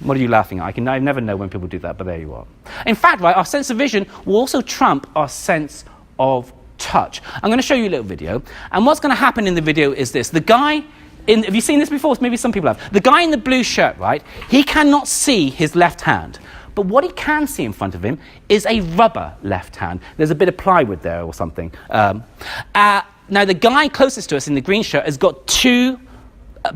What are you laughing at? I never know when people do that, but there you are. In fact, right, our sense of vision will also trump our sense of touch. I'm going to show you a little video, and what's going to happen in the video is this. The guy have you seen this before? Maybe some people have. The guy in the blue shirt, right, he cannot see his left hand. But what he can see in front of him is a rubber left hand. There's a bit of plywood there or something. Now, the guy closest to us in the green shirt has got two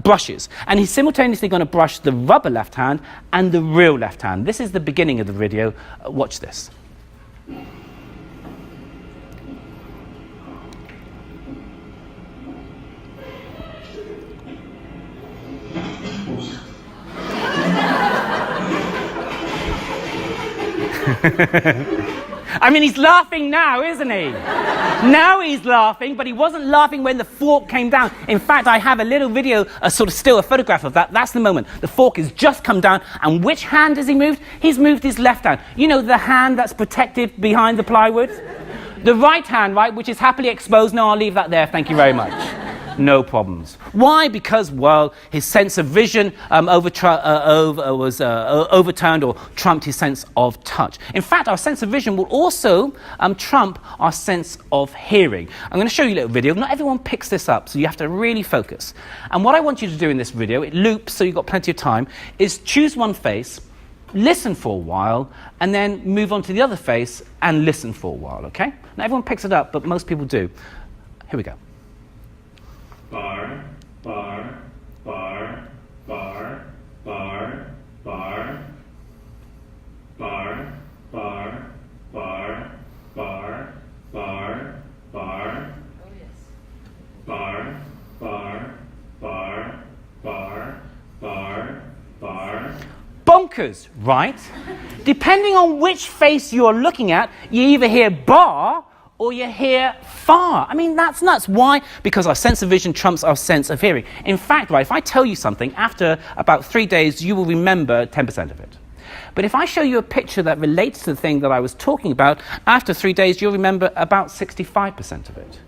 brushes, and he's simultaneously going to brush the rubber left hand and the real left hand. This is the beginning of the video. Watch this. I mean, he's laughing now, isn't he? Now he's laughing, but he wasn't laughing when the fork came down. In fact, I have a little video, a photograph of that. That's the moment. The fork has just come down, and which hand has he moved? He's moved his left hand. You know, the hand that's protected behind the plywood? The right hand, right, which is happily exposed. No, I'll leave that there. Thank you very much. No problems. Why? Because, well, his sense of vision was overturned or trumped his sense of touch. In fact, our sense of vision will also trump our sense of hearing. I'm going to show you a little video. Not everyone picks this up, so you have to really focus. And what I want you to do in this video, it loops, so you've got plenty of time, is choose one face, listen for a while, and then move on to the other face and listen for a while, okay? Not everyone picks it up, but most people do. Here we go. Bar, bar, bar, bar, bar, bar, bar, bar, bar, bar, bar, bar. Oh yes. Bar, bar, bar, bar, bar, bar. Bonkers, right? Depending on which face you're looking at, you either hear bar or you hear far. I mean, that's nuts. Why? Because our sense of vision trumps our sense of hearing. In fact, right, if I tell you something, after about 3 days, you will remember 10% of it. But if I show you a picture that relates to the thing that I was talking about, after 3 days, you'll remember about 65% of it.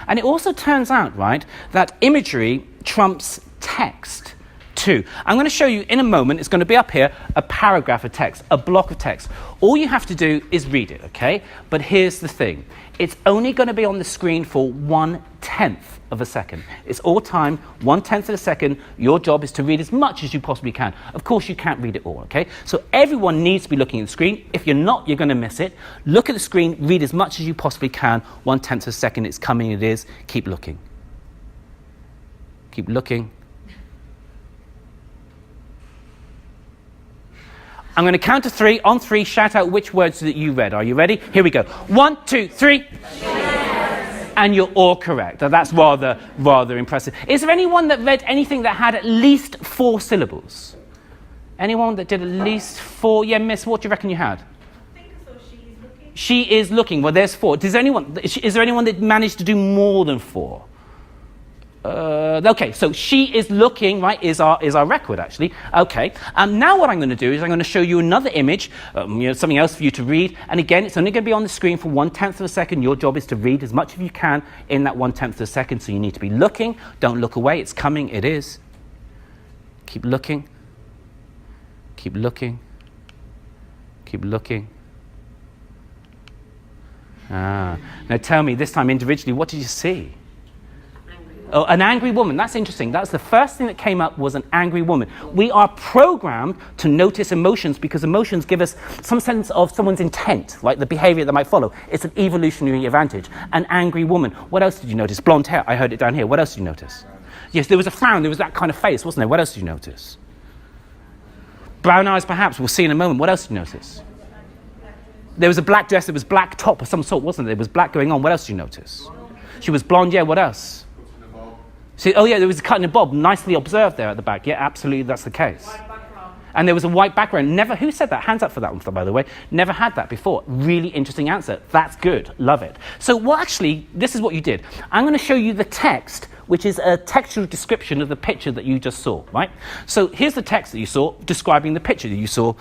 And it also turns out, right, that imagery trumps text too. I'm going to show you in a moment, it's going to be up here, a paragraph of text, a block of text. All you have to do is read it, okay? But here's the thing. It's only going to be on the screen for 1/10 of a second. It's all time, 1/10 of a second. Your job is to read as much as you possibly can. Of course, you can't read it all, okay? So everyone needs to be looking at the screen. If you're not, you're going to miss it. Look at the screen, read as much as you possibly can. 1/10 of a second, it's coming, it is. Keep looking. Keep looking. I'm going to count to 3. On 3, shout out which words that you read. Are you ready? Here we go. 1, 2, 3. Yes. And you're all correct. That's rather impressive. Is there anyone that read anything that had at least 4 syllables? Anyone that did at least 4? Yeah, Miss, what do you reckon you had? I think I saw she is looking. She is looking. Well, there's 4. Is there anyone that managed to do more than 4? Okay, so she is looking, right, is our record, actually. Okay, now what I'm going to do is I'm going to show you another image, something else for you to read. And again, it's only going to be on the screen for 1/10 of a second. Your job is to read as much as you can in that 1/10 of a second. So you need to be looking. Don't look away. It's coming. It is. Keep looking. Keep looking. Keep looking. Now tell me, this time individually, what did you see? Oh, an angry woman. That's interesting. That's the first thing that came up, was an angry woman. We are programmed to notice emotions because emotions give us some sense of someone's intent, like the behavior that might follow. It's an evolutionary advantage. An angry woman. What else did you notice? Blonde hair. I heard it down here. What else did you notice? Yes, there was a frown. There was that kind of face, wasn't there? What else did you notice? Brown eyes, perhaps. We'll see in a moment. What else did you notice? There was a black dress. There was black top of some sort, wasn't there? There was black going on. What else did you notice? She was blonde. Yeah, what else? See, oh yeah, there was a cut in a bob. Nicely observed there at the back. Yeah, absolutely, that's the case. And there was a white background. Never, who said that? Hands up for that one, by the way. Never had that before. Really interesting answer. That's good. Love it. So what actually, this is what you did. I'm going to show you the text, which is a textual description of the picture that you just saw, right? So here's the text that you saw describing the picture that you saw.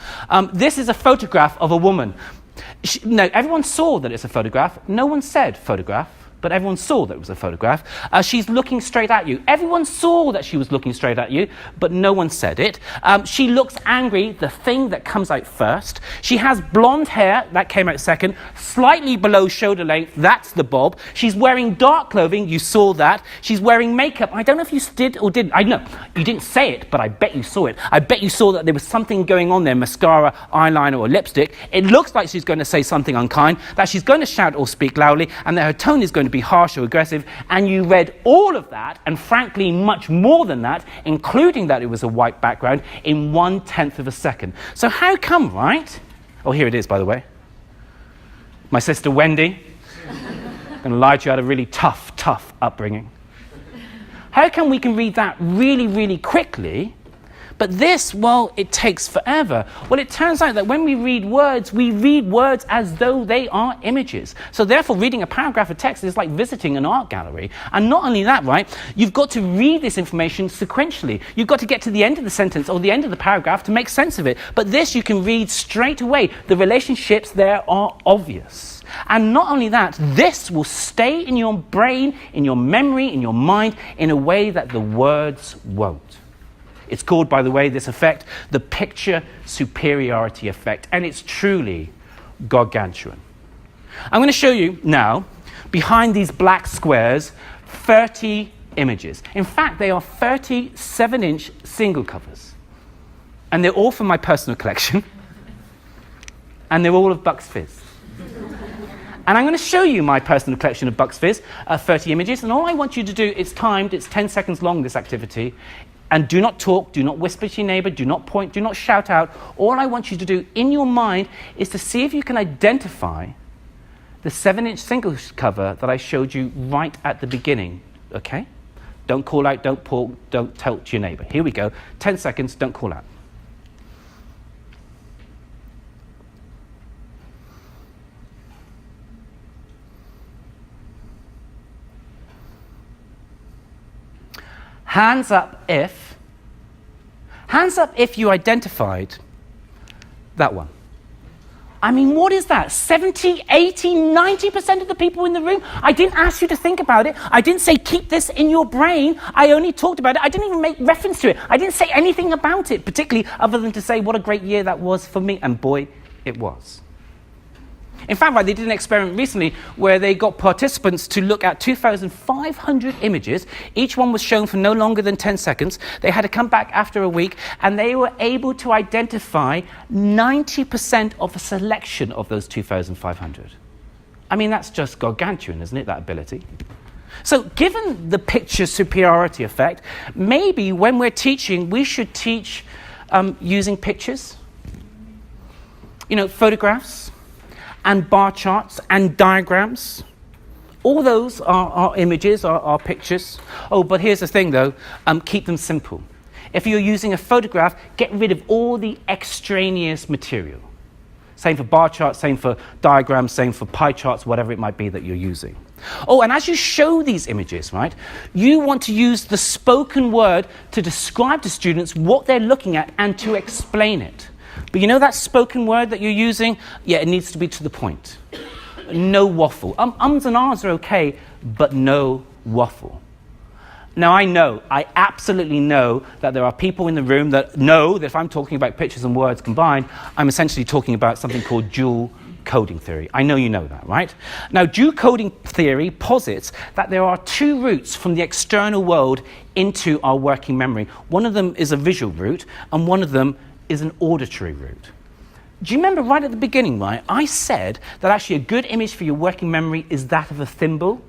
This is a photograph of a woman. No, everyone saw that it's a photograph. No one said photograph. But everyone saw that it was a photograph. She's looking straight at you. Everyone saw that she was looking straight at you, but no one said it. She looks angry, the thing that comes out first. She has blonde hair, that came out second, slightly below shoulder length, that's the bob. She's wearing dark clothing, you saw that. She's wearing makeup. I don't know if you did or didn't. I know, you didn't say it, but I bet you saw it. I bet you saw that there was something going on there, mascara, eyeliner, or lipstick. It looks like she's going to say something unkind, that she's going to shout or speak loudly, and that her tone is going to be harsh or aggressive, and you read all of that, and frankly much more than that, including that it was a white background, in 1/10 of a second. So how come, right? Oh, here it is, by the way. My sister Wendy. I'm going to lie to you, I had a really tough upbringing. How come we can read that really, really quickly, but this, well, it takes forever? Well, it turns out that when we read words as though they are images. So therefore, reading a paragraph of text is like visiting an art gallery. And not only that, right, you've got to read this information sequentially. You've got to get to the end of the sentence or the end of the paragraph to make sense of it. But this you can read straight away. The relationships there are obvious. And not only that, this will stay in your brain, in your memory, in your mind, in a way that the words won't. It's called, by the way, this effect, the picture superiority effect, and it's truly gargantuan. I'm going to show you now, behind these black squares, 30 images. In fact, they are 37-inch single covers. And they're all from my personal collection. And they're all of Bucks Fizz. And I'm going to show you my personal collection of Bucks Fizz, 30 images, and all I want you to do, it's timed, it's 10 seconds long, this activity. And do not talk, do not whisper to your neighbor, do not point, do not shout out. All I want you to do in your mind is to see if you can identify the 7-inch single cover that I showed you right at the beginning, okay? Don't call out, don't pull, don't tell to your neighbor. Here we go, 10 seconds, don't call out. Hands up if you identified that one. I mean, what is that? 70, 80, 90% of the people in the room? I didn't ask you to think about it. I didn't say keep this in your brain. I only talked about it. I didn't even make reference to it. I didn't say anything about it, particularly other than to say what a great year that was for me. And boy, it was. In fact, right, they did an experiment recently where they got participants to look at 2,500 images. Each one was shown for no longer than 10 seconds. They had to come back after a week, and they were able to identify 90% of a selection of those 2,500. I mean, that's just gargantuan, isn't it, that ability? So given the picture superiority effect, maybe when we're teaching, we should teach using pictures, photographs, and bar charts and diagrams. All those are images, are pictures. Oh, but here's the thing though, keep them simple. If you're using a photograph, get rid of all the extraneous material. Same for bar charts, same for diagrams, same for pie charts, whatever it might be that you're using. Oh, and as you show these images, right, you want to use the spoken word to describe to students what they're looking at and to explain it. But you know that spoken word that you're using? Yeah, it needs to be to the point. No waffle. Ums and ahs are okay, but no waffle. Now, I absolutely know that there are people in the room that know that if I'm talking about pictures and words combined, I'm essentially talking about something called dual coding theory. I know you know that, right? Now, Jew coding theory posits that there are two routes from the external world into our working memory. One of them is a visual route, and one of them is an auditory route. Do you remember right at the beginning, right? I said that actually a good image for your working memory is that of a thimble.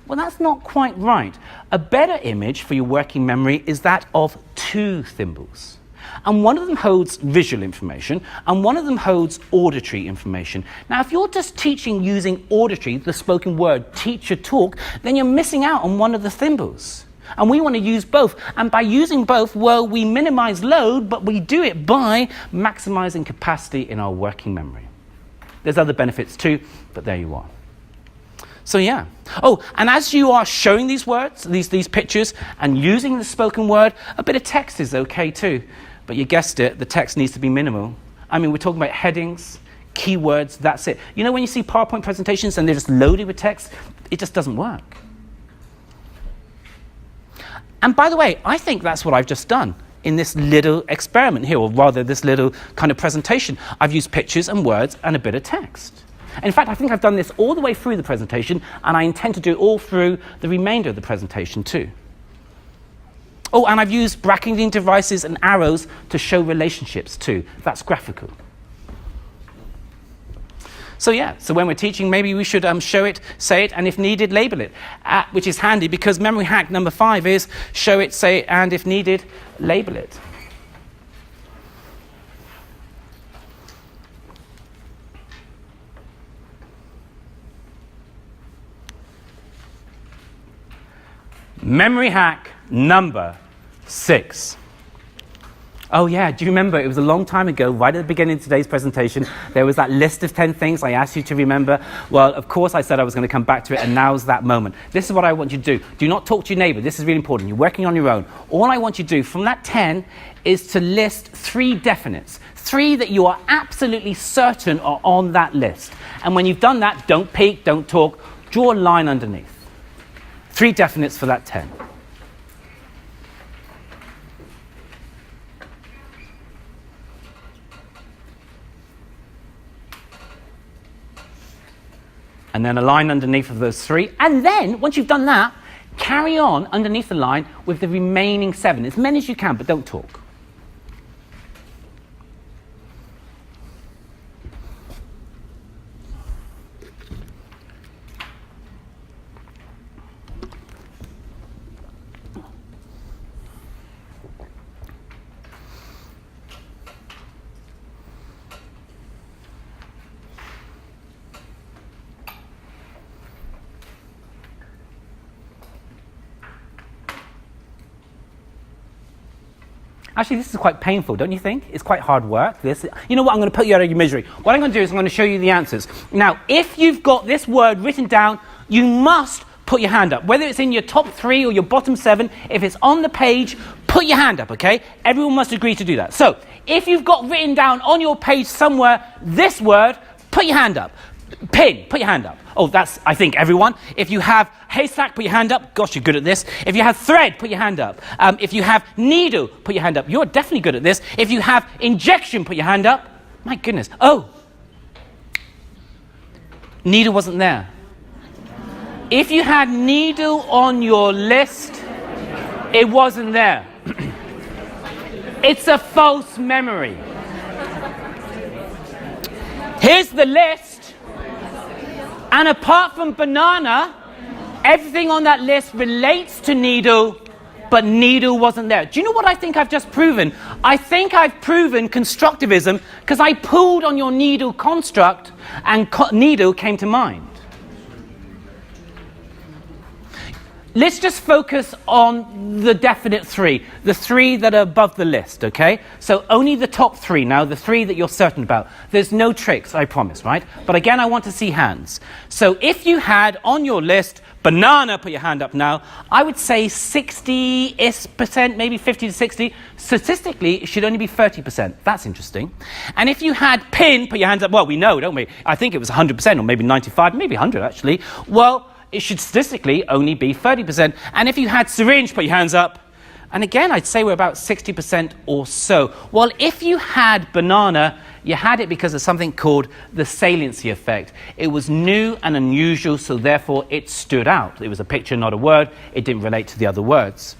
Well, that's not quite right. A better image for your working memory is that of two thimbles. And one of them holds visual information, and one of them holds auditory information. Now, if you're just teaching using auditory, the spoken word, teacher talk, then you're missing out on one of the thimbles. And we want to use both. And by using both, well, we minimize load, but we do it by maximizing capacity in our working memory. There's other benefits too, but there you are. So yeah. Oh, and as you are showing these words, these pictures, and using the spoken word, a bit of text is okay too. But you guessed it, the text needs to be minimal. I mean, we're talking about headings, keywords, that's it. You know when you see PowerPoint presentations and they're just loaded with text, it just doesn't work. And by the way, I think that's what I've just done in this little experiment here, or rather this little kind of presentation. I've used pictures and words and a bit of text. In fact, I think I've done this all the way through the presentation, and I intend to do it all through the remainder of the presentation too. Oh, and I've used bracketing devices and arrows to show relationships too. That's graphical. So yeah, so when we're teaching, maybe we should show it, say it, and if needed, label it, which is handy because memory hack number 5 is show it, say it, and if needed, label it. Memory hack number 6. Oh yeah, do you remember, it was a long time ago, right at the beginning of today's presentation, there was that list of 10 things I asked you to remember. Well, of course I said I was going to come back to it, and now's that moment. This is what I want you to do. Do not talk to your neighbor. This is really important. You're working on your own. All I want you to do from that 10 is to list 3 definites. 3 that you are absolutely certain are on that list. And when you've done that, don't peek, don't talk, draw a line underneath. 3 definites for that 10. And then a line underneath of those 3. And then, once you've done that, carry on underneath the line with the remaining 7. As many as you can, but don't talk. Actually, this is quite painful, don't you think? It's quite hard work. This, you know what? I'm going to put you out of your misery. What I'm going to do is I'm going to show you the answers. Now, if you've got this word written down, you must put your hand up. Whether it's in your top 3 or your bottom 7, if it's on the page, put your hand up, okay? Everyone must agree to do that. So, if you've got written down on your page somewhere this word, put your hand up. Pin, put your hand up. Oh, that's, I think, everyone. If you have haystack, put your hand up. Gosh, you're good at this. If you have thread, put your hand up. If you have needle, put your hand up. You're definitely good at this. If you have injection, put your hand up. My goodness. Oh, needle wasn't there. If you had needle on your list, it wasn't there. It's a false memory. Here's the list. And apart from banana, everything on that list relates to needle, but needle wasn't there. Do you know what I think I've just proven? I think I've proven constructivism because I pulled on your needle construct and needle came to mind. Let's just focus on the definite 3, the 3 that are above the list, okay? So only the top 3 now, the 3 that you're certain about. There's no tricks, I promise, right? But again, I want to see hands. So if you had on your list banana, put your hand up now, I would say 60-ish%, maybe 50 to 60. Statistically, it should only be 30%. That's interesting. And if you had pin, put your hands up. Well, we know, don't we? I think it was 100% or maybe 95, maybe 100 actually. Well, it should statistically only be 30%. And if you had syringe, put your hands up. And again, I'd say we're about 60% or so. Well, if you had banana, you had it because of something called the saliency effect. It was new and unusual, so therefore it stood out. It was a picture, not a word. It didn't relate to the other words.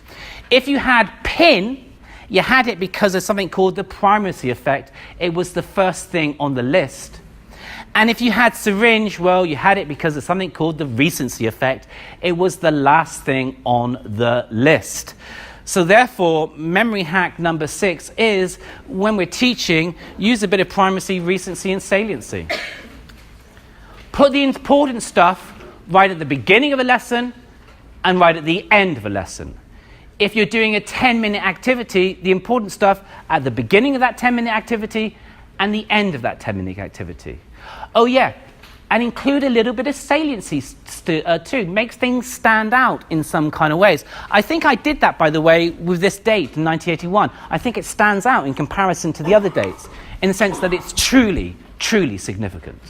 If you had pin, you had it because of something called the primacy effect. It was the first thing on the list. And if you had syringe, well, you had it because of something called the recency effect. It was the last thing on the list. So therefore, memory hack number 6 is, when we're teaching, use a bit of primacy, recency, and saliency. Put the important stuff right at the beginning of a lesson and right at the end of a lesson. If you're doing a 10-minute activity, the important stuff at the beginning of that 10-minute activity and the end of that 10-minute activity. Oh yeah, and include a little bit of saliency too. Makes things stand out in some kind of ways. I think I did that, by the way, with this date in 1981. I think it stands out in comparison to the other dates, in the sense that it's truly, truly significant.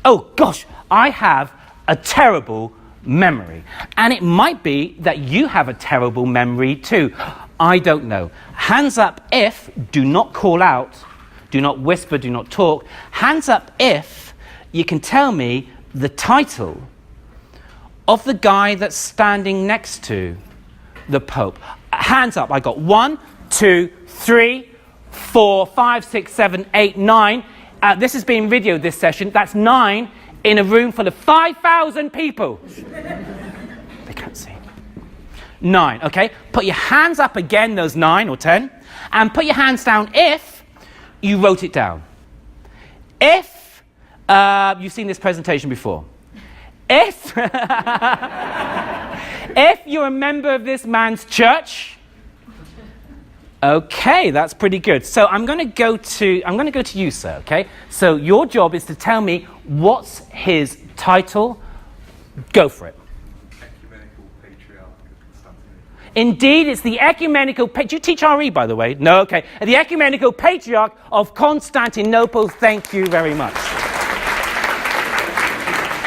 Oh gosh, I have a terrible memory. And it might be that you have a terrible memory too. I don't know. Hands up if, do not call out, do not whisper, do not talk. Hands up if you can tell me the title of the guy that's standing next to the Pope. Hands up. I got 1, 2, 3, 4, 5, 6, 7, 8, 9. This is being videoed, this session. That's 9 in a room full of 5,000 people. They can't see. 9, okay? Put your hands up again, those 9 or 10, and put your hands down if you wrote it down. If you've seen this presentation before. If if you're a member of this man's church. Okay, that's pretty good. So I'm going to go to you, sir, okay? So your job is to tell me what's his title. Go for it. Ecumenical Patriarch of Constantinople. Indeed, it's the Ecumenical... Do you teach RE, by the way? No, okay. The Ecumenical Patriarch of Constantinople. Thank you very much.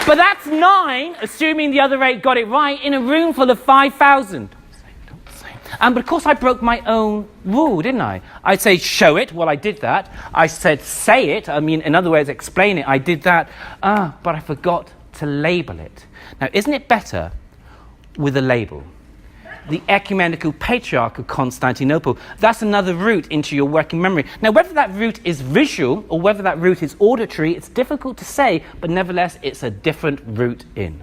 But that's 9, assuming the other 8 got it right, in a room full of 5,000. But of course I broke my own rule, didn't I? I'd say show it. Well, I did that. I said say it. I mean, in other words, explain it. I did that. But I forgot to label it. Now, isn't it better with a label? The Ecumenical Patriarch of Constantinople. That's another route into your working memory. Now, whether that route is visual or whether that route is auditory, it's difficult to say, but nevertheless, it's a different route in.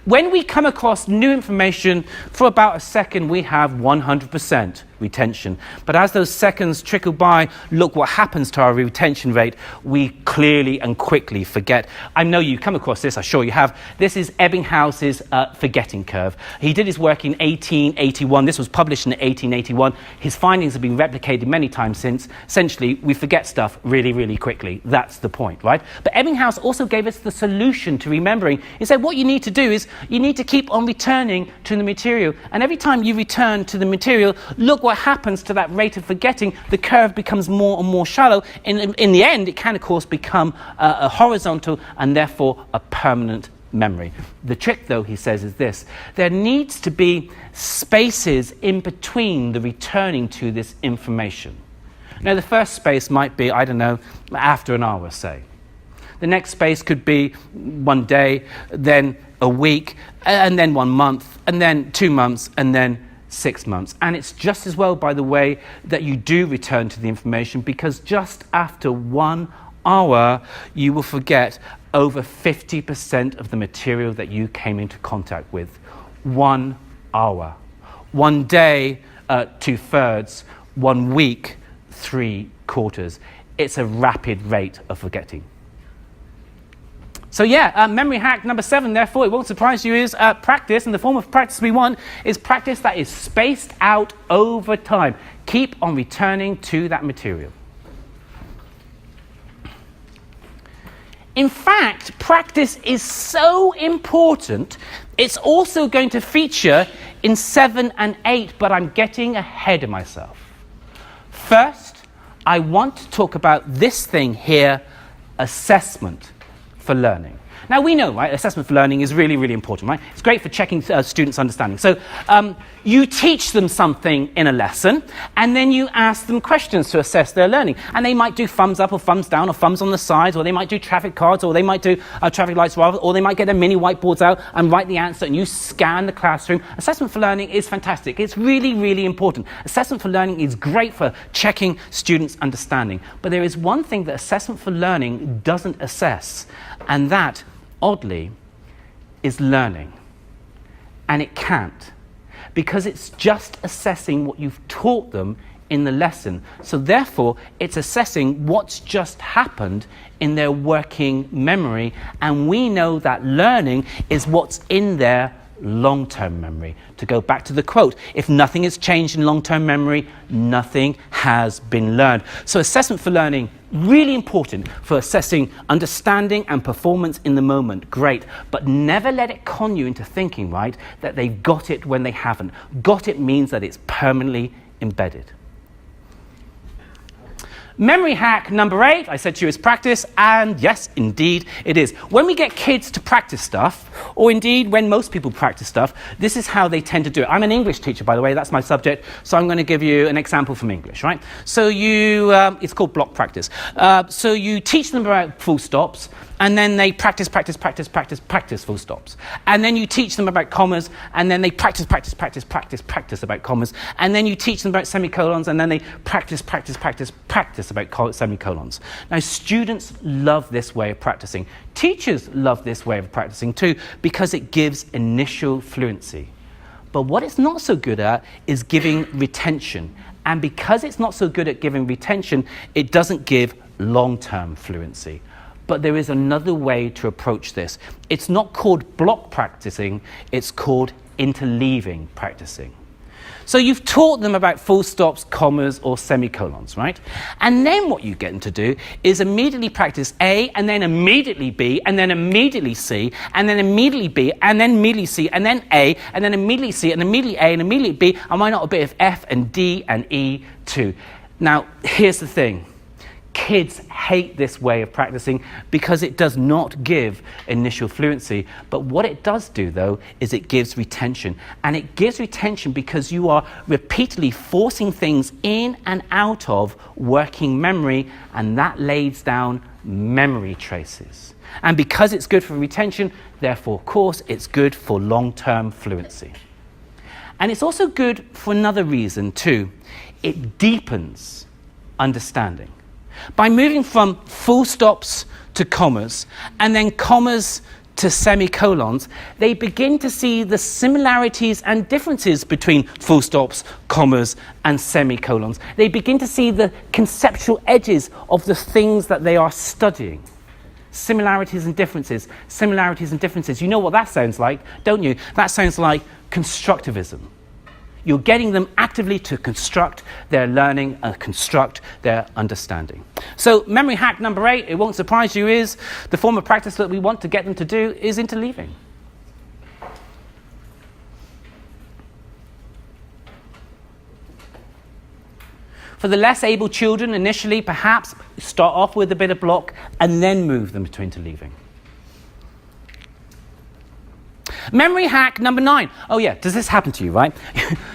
When we come across new information, for about a second, we have 100% retention. But as those seconds trickle by, look what happens to our retention rate. We clearly and quickly forget. I know you come across this, I'm sure you have. This is Ebbinghouse's forgetting curve. He did his work in 1881. This was published in 1881. His findings have been replicated many times since. Essentially, we forget stuff really, really quickly. That's the point, right? But Ebbinghaus also gave us the solution to remembering. He said what you need to do is you need to keep on returning to the material. And every time you return to the material, look what happens to that rate of forgetting. The curve becomes more and more shallow. In the end, it can, of course, become a horizontal and therefore a permanent memory. The trick, though, he says, is this. There needs to be spaces in between the returning to this information. Now, the first space might be, I don't know, after an hour, say. The next space could be 1 day, then a week, and then 1 month, and then 2 months, and then 6 months. And it's just as well, by the way, that you do return to the information, because just after 1 hour, you will forget over 50% of the material that you came into contact with. 1 hour. 1 day, 2/3. 1 week, 3/4. It's a rapid rate of forgetting. So yeah, memory hack number 7, therefore, it won't surprise you, is practice. And the form of practice we want is practice that is spaced out over time. Keep on returning to that material. In fact, practice is so important, it's also going to feature in 7 and 8, but I'm getting ahead of myself. First, I want to talk about this thing here, assessment for learning. Now, we know, right, assessment for learning is really, really important, right? It's great for checking students' understanding. So you teach them something in a lesson, and then you ask them questions to assess their learning. And they might do thumbs up or thumbs down or thumbs on the sides, or they might do traffic cards, or they might do traffic lights, rather, or they might get their mini whiteboards out and write the answer, and you scan the classroom. Assessment for learning is fantastic. It's really, really important. Assessment for learning is great for checking students' understanding. But there is one thing that assessment for learning doesn't assess, and that, oddly, is learning. And it can't, because it's just assessing what you've taught them in the lesson. So therefore, it's assessing what's just happened in their working memory, and we know that learning is what's in their long-term memory. To go back to the quote, if nothing has changed in long-term memory, nothing has been learned. So assessment for learning, really important for assessing understanding and performance in the moment. Great, but never let it con you into thinking, right, that they've got it when they haven't. Got it means that it's permanently embedded. Memory hack number 8, I said to you, is practice, and yes, indeed it is. When we get kids to practice stuff, or indeed when most people practice stuff, this is how they tend to do it. I'm an English teacher, by the way, that's my subject, so I'm going to give you an example from English, right? So it's called block practice. So you teach them about full stops, and then they practice full stops. And then you teach them about commas, and then they practice about commas. And then you teach them about semicolons, and then they practice about semicolons. Now, students love this way of practicing. Teachers love this way of practicing too, because it gives initial fluency. But what it's not so good at is giving retention. And because it's not so good at giving retention, it doesn't give long-term fluency. But there is another way to approach this. It's not called block practicing, it's called interleaving practicing. So you've taught them about full stops, commas, or semicolons, right? And then what you get them to do is immediately practice A, and then immediately B, and then immediately C, and then immediately B, and then immediately C, and then A, and then immediately C, and immediately A, and immediately B, and why not a bit of F and D and E too? Now, here's the thing. Kids hate this way of practicing because it does not give initial fluency. But what it does do, though, is it gives retention. And it gives retention because you are repeatedly forcing things in and out of working memory, and that lays down memory traces. And because it's good for retention, therefore, of course, it's good for long-term fluency. And it's also good for another reason, too. It deepens understanding. By moving from full stops to commas, and then commas to semicolons, they begin to see the similarities and differences between full stops, commas, and semicolons. They begin to see the conceptual edges of the things that they are studying. Similarities and differences, similarities and differences. You know what that sounds like, don't you? That sounds like constructivism. You're getting them actively to construct their learning and construct their understanding. So memory hack number 8, it won't surprise you, is the form of practice that we want to get them to do is interleaving. For the less able children, initially, perhaps start off with a bit of block and then move them to interleaving. Memory hack number 9. Oh yeah, does this happen to you, right?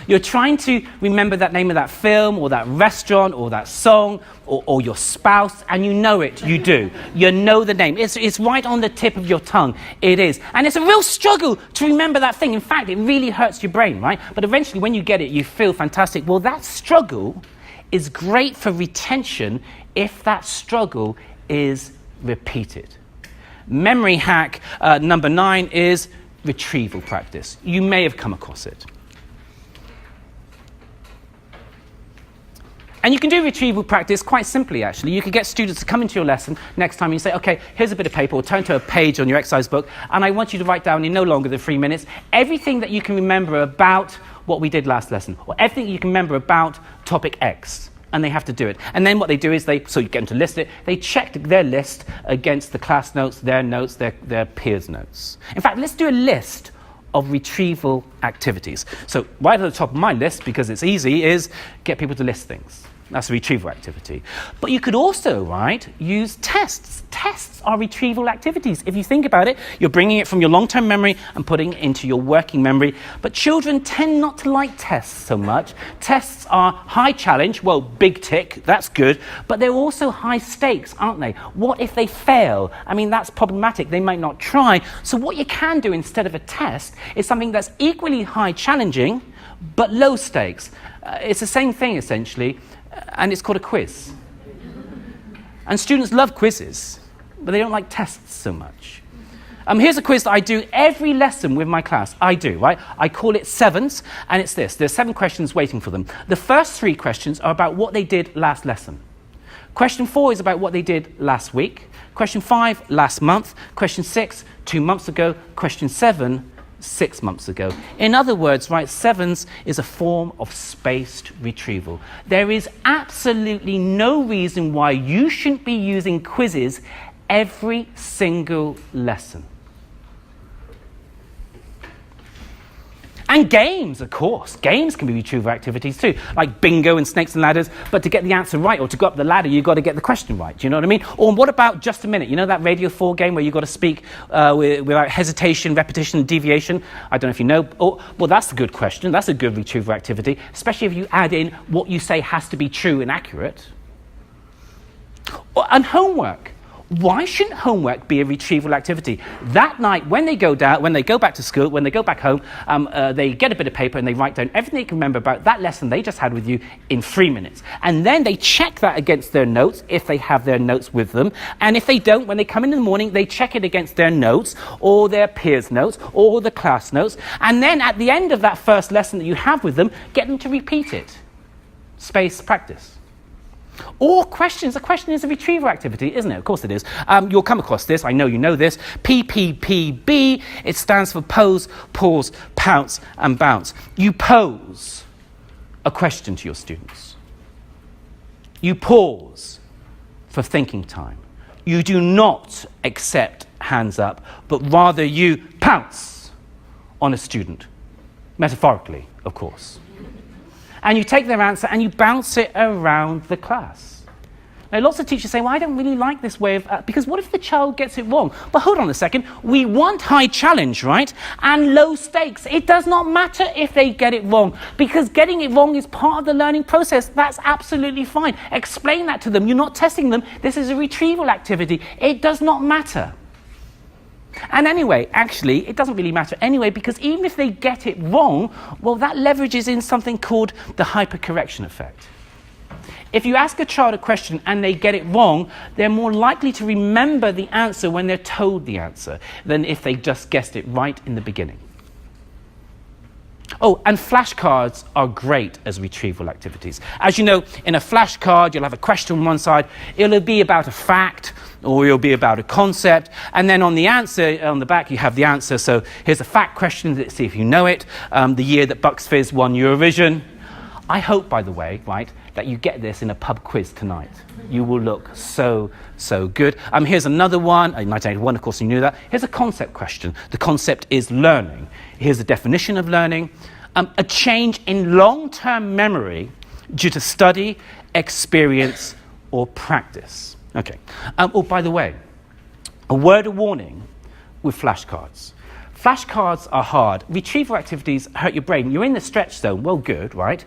You're trying to remember that name of that film or that restaurant or that song or your spouse, and you know it, you do. You know the name. It's right on the tip of your tongue. It is. And it's a real struggle to remember that thing. In fact, it really hurts your brain, right? But eventually when you get it, you feel fantastic. Well, that struggle is great for retention if that struggle is repeated. Memory hack number 9 is retrieval practice. You may have come across it. And you can do retrieval practice quite simply, actually. You could get students to come into your lesson next time and you say, okay, here's a bit of paper, or turn to a page on your exercise book, and I want you to write down in no longer than 3 minutes everything that you can remember about what we did last lesson, or everything you can remember about topic X. And they have to do it. And then what they do is so you get them to list it, they check their list against the class notes, their peers' notes. In fact, let's do a list of retrieval activities. So right at the top of my list, because it's easy, is get people to list things. That's a retrieval activity. But you could also, right, use tests. Tests are retrieval activities. If you think about it, you're bringing it from your long-term memory and putting it into your working memory. But children tend not to like tests so much. Tests are high challenge, well, big tick, that's good, but they're also high stakes, aren't they? What if they fail? I mean, that's problematic. They might not try. So what you can do instead of a test is something that's equally high challenging, but low stakes. It's the same thing, essentially, and it's called a quiz. And students love quizzes, but they don't like tests so much. Here's a quiz that I do every lesson with my class. I call it sevens, and it's this. There's 7 questions waiting for them. The first 3 questions are about what they did last lesson. Question 4 is about what they did last week. Question 5, last month. Question 6, 2 months ago. Question 7, 6 months ago. In other words, right, sevens is a form of spaced retrieval. There is absolutely no reason why you shouldn't be using quizzes every single lesson. And games, of course. Games can be retrieval activities too, like bingo and snakes and ladders, but to get the answer right, or to go up the ladder, you've got to get the question right. Do you know what I mean? Or what about Just a Minute? You know that Radio 4 game where you've got to speak without hesitation, repetition, deviation? I don't know if you know. Well, that's a good question. That's a good retrieval activity, especially if you add in what you say has to be true and accurate. And homework. Why shouldn't homework be a retrieval activity? That night, when they go back to school, when they go back home, they get a bit of paper and they write down everything they can remember about that lesson they just had with you in 3 minutes. And then they check that against their notes, if they have their notes with them. And if they don't, when they come in the morning, they check it against their notes, or their peers' notes, or the class notes. And then at the end of that first lesson that you have with them, get them to repeat it. Space practice. Or questions. A question is a retrieval activity, isn't it? Of course it is. You'll come across this. I know you know this. PPPB. It stands for pose, pause, pounce, and bounce. You pose a question to your students. You pause for thinking time. You do not accept hands up, but rather you pounce on a student. Metaphorically, of course. And you take their answer and you bounce it around the class. Now, lots of teachers say, well, I don't really like this way of... because what if the child gets it wrong? But hold on a second. We want high challenge, right? And low stakes. It does not matter if they get it wrong, because getting it wrong is part of the learning process. That's absolutely fine. Explain that to them. You're not testing them. This is a retrieval activity. It does not matter. And anyway, actually, it doesn't really matter anyway, because even if they get it wrong, well, that leverages in something called the hypercorrection effect. If you ask a child a question and they get it wrong, they're more likely to remember the answer when they're told the answer than if they just guessed it right in the beginning. Oh, and flashcards are great as retrieval activities. As you know, in a flashcard, you'll have a question on one side. It'll be about a fact, or it'll be about a concept. And then on the answer, on the back, you have the answer. So here's a fact question. Let's see if you know it. The year that Bucks Fizz won Eurovision. I hope, by the way, right, that you get this in a pub quiz tonight. You will look so good. Here's another one. 1981, of course, you knew that. Here's a concept question. The concept is learning. Here's the definition of learning. A change in long-term memory due to study, experience, or practice. Okay. Oh, by the way, a word of warning with flashcards. Flashcards are hard. Retrieval activities hurt your brain. You're in the stretch zone. Well, good, right?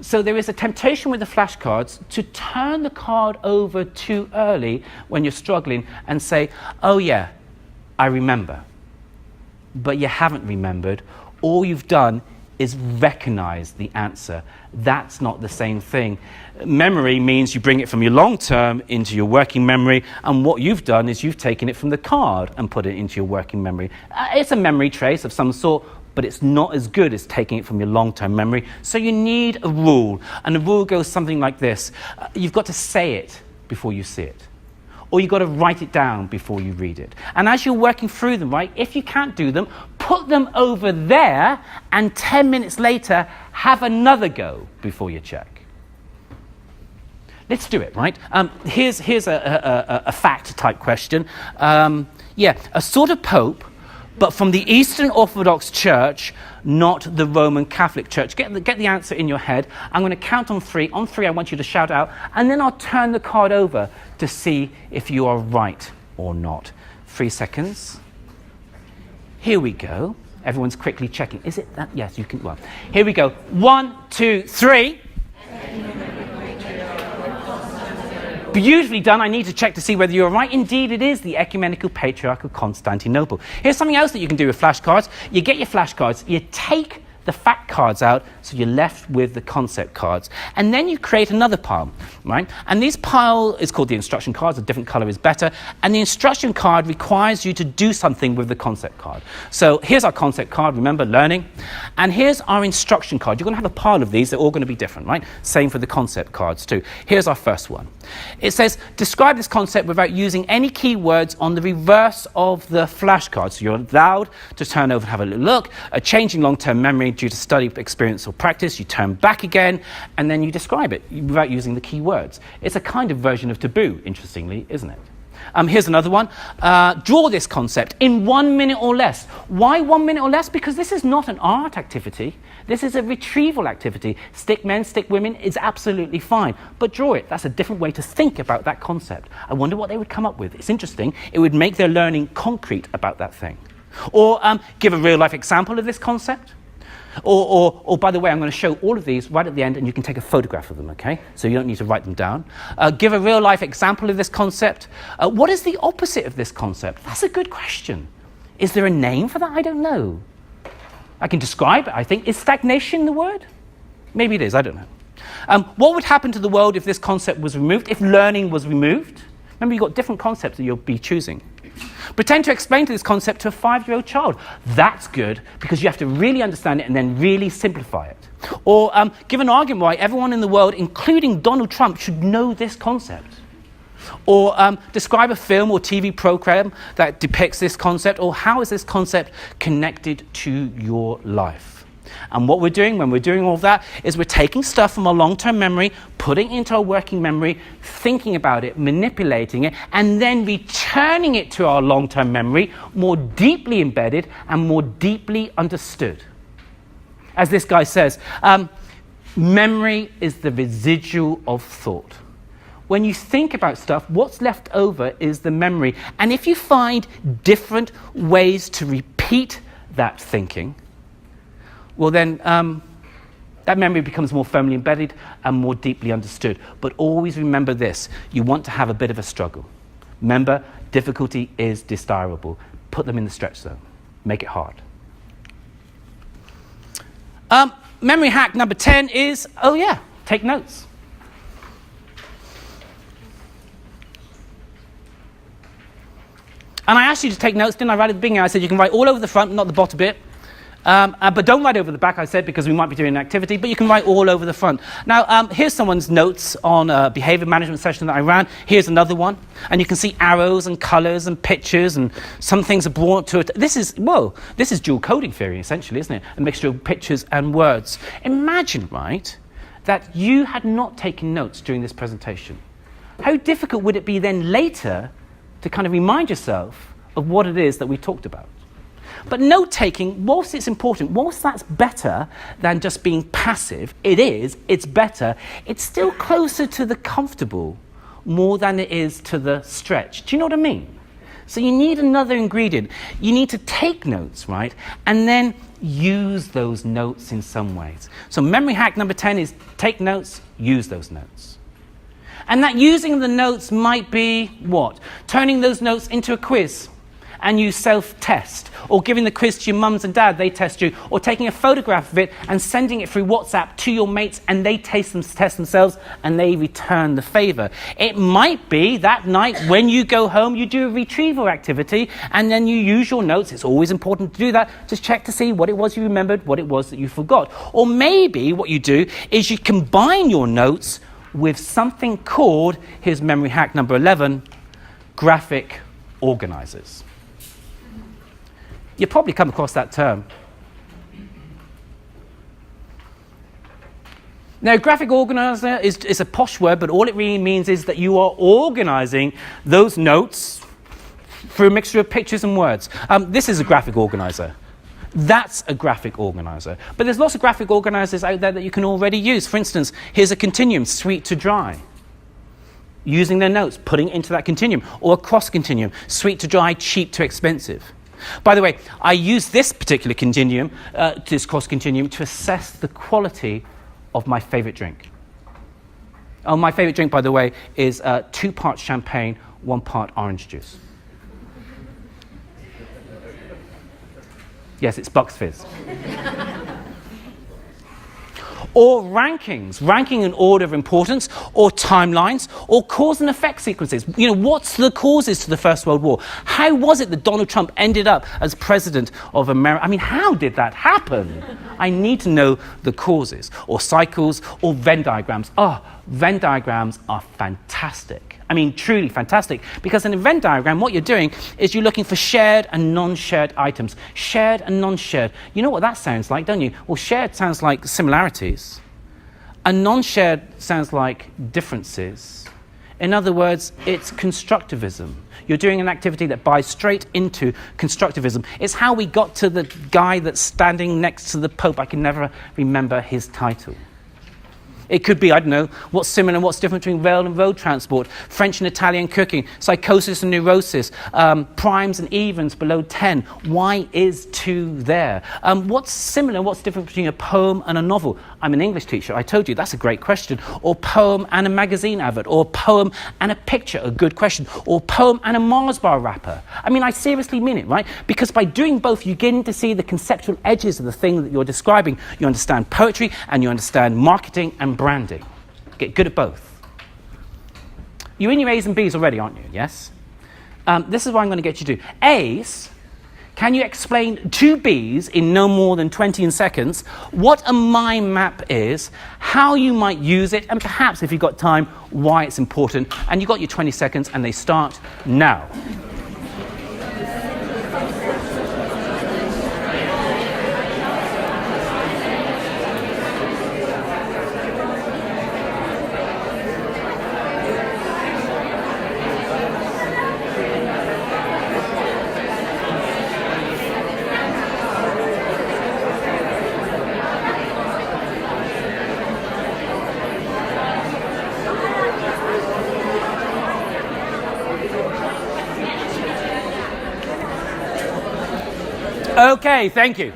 So there is a temptation with the flashcards to turn the card over too early when you're struggling and say, oh yeah, I remember. But you haven't remembered. All you've done is recognize the answer. That's not the same thing. Memory means you bring it from your long term into your working memory, and what you've done is you've taken it from the card and put it into your working memory. It's a memory trace of some sort, but it's not as good as taking it from your long-term memory. So you need a rule, and the rule goes something like this. You've got to say it before you see it. Or you've got to write it down before you read it. And as you're working through them, right, if you can't do them, put them over there, and 10 minutes later, have another go before you check. Let's do it, right? Here's a fact-type question. A sort of pope but from the Eastern Orthodox Church, not the Roman Catholic Church. Get the answer in your head. I'm going to count on 3. On 3, I want you to shout out, and then I'll turn the card over to see if you are right or not. 3 seconds. Here we go. Everyone's quickly checking. Is it that? Yes, you can. Well, here we go. 1, 2, 3. Beautifully done. I need to check to see whether you're right. Indeed, it is the Ecumenical Patriarch of Constantinople. Here's something else that you can do with flashcards. You get your flashcards, you take the fact cards out, so you're left with the concept cards. And then you create another pile, right? And this pile is called the instruction cards. A different color is better. And the instruction card requires you to do something with the concept card. So here's our concept card, remember, learning. And here's our instruction card. You're going to have a pile of these. They're all going to be different, right? Same for the concept cards too. Here's our first one. It says, describe this concept without using any keywords on the reverse of the flashcard. So you're allowed to turn over and have a little look. A changing long-term memory due to study, experience, or practice. You turn back again, and then you describe it without using the key words. It's a kind of version of taboo, interestingly, isn't it? Here's another one. Draw this concept in 1 minute or less. Why 1 minute or less? Because this is not an art activity. This is a retrieval activity. Stick men, stick women is absolutely fine. But draw it. That's a different way to think about that concept. I wonder what they would come up with. It's interesting. It would make their learning concrete about that thing. Or give a real-life example of this concept. Or by the way, I'm going to show all of these right at the end, and you can take a photograph of them, okay? So you don't need to write them down. Give a real-life example of this concept. What is the opposite of this concept? That's a good question. Is there a name for that? I don't know. I can describe it, I think. Is stagnation the word? Maybe it is, I don't know. What would happen to the world if this concept was removed, if learning was removed? Remember, you've got different concepts that you'll be choosing. Pretend to explain this concept to a 5-year-old child. That's good, because you have to really understand it and then really simplify it. Or give an argument why everyone in the world, including Donald Trump, should know this concept. Or describe a film or TV program that depicts this concept, or how is this concept connected to your life? And what we're doing when we're doing all of that is we're taking stuff from our long-term memory, putting it into our working memory, thinking about it, manipulating it, and then returning it to our long-term memory, more deeply embedded and more deeply understood. As this guy says, memory is the residual of thought. When you think about stuff, what's left over is the memory. And if you find different ways to repeat that thinking, well then that memory becomes more firmly embedded and more deeply understood. But always remember this, you want to have a bit of a struggle. Remember, difficulty is desirable. Put them in the stretch zone. Make it hard. Memory hack number 10 is, take notes. And I asked you to take notes, didn't I? Right at the beginning, I said you can write all over the front, not the bottom bit. But don't write over the back, I said, because we might be doing an activity, but you can write all over the front. Now, here's someone's notes on a behavior management session that I ran. Here's another one. And you can see arrows and colors and pictures, and some things are brought to it. This is dual coding theory, essentially, isn't it? A mixture of pictures and words. Imagine, right, that you had not taken notes during this presentation. How difficult would it be then later to kind of remind yourself of what it is that we talked about? But note-taking, whilst it's important, whilst that's better than just being passive, it's better, it's still closer to the comfortable more than it is to the stretch. Do you know what I mean? So you need another ingredient. You need to take notes, right? And then use those notes in some ways. So memory hack number 10 is take notes, use those notes. And that using the notes might be what? Turning those notes into a quiz. And you self-test, or giving the quiz to your mums and dad, they test you, or taking a photograph of it and sending it through WhatsApp to your mates, and they test themselves, and they return the favor. It might be that night when you go home, you do a retrieval activity, and then you use your notes. It's always important to do that, to check to see what it was you remembered, what it was that you forgot. Or maybe what you do is you combine your notes with something called, here's memory hack number 11, graphic organizers. You've probably come across that term. Now, graphic organizer is a posh word, but all it really means is that you are organizing those notes through a mixture of pictures and words. This is a graphic organizer. That's a graphic organizer. But there's lots of graphic organizers out there that you can already use. For instance, here's a continuum, sweet to dry. Using their notes, putting it into that continuum, or a cross continuum, sweet to dry, cheap to expensive. By the way, I use this particular continuum, this cross continuum, to assess the quality of my favorite drink. Oh, my favorite drink, by the way, is 2 parts champagne, 1 part orange juice. Yes, it's Bucks Fizz. Or rankings, ranking in order of importance, or timelines, or cause and effect sequences. You know, what's the causes to the First World War? How was it that Donald Trump ended up as president of America? I mean, how did that happen? I need to know the causes, or cycles, or Venn diagrams. Venn diagrams are fantastic. I mean, truly fantastic, because in a Venn diagram, what you're doing is you're looking for shared and non-shared items. Shared and non-shared. You know what that sounds like, don't you? Well, shared sounds like similarities, and non-shared sounds like differences. In other words, it's constructivism. You're doing an activity that buys straight into constructivism. It's how we got to the guy that's standing next to the Pope. I can never remember his title. It could be, I don't know, what's similar and what's different between rail and road transport, French and Italian cooking, psychosis and neurosis, primes and evens below 10. Why is 2 there? What's similar and what's different between a poem and a novel? I'm an English teacher. I told you that's a great question. Or poem and a magazine advert. Or poem and a picture, a good question. Or poem and a Mars bar wrapper. I mean, I seriously mean it, right? Because by doing both, you get to see the conceptual edges of the thing that you're describing. You understand poetry and you understand marketing and branding. Get good at both. You're in your A's and B's already, aren't you? Yes? This is what I'm going to get you to do. A's, can you explain to B's in no more than 20 seconds what a mind map is, how you might use it, and perhaps, if you've got time, why it's important. And you've got your 20 seconds, and they start now. Okay, thank you.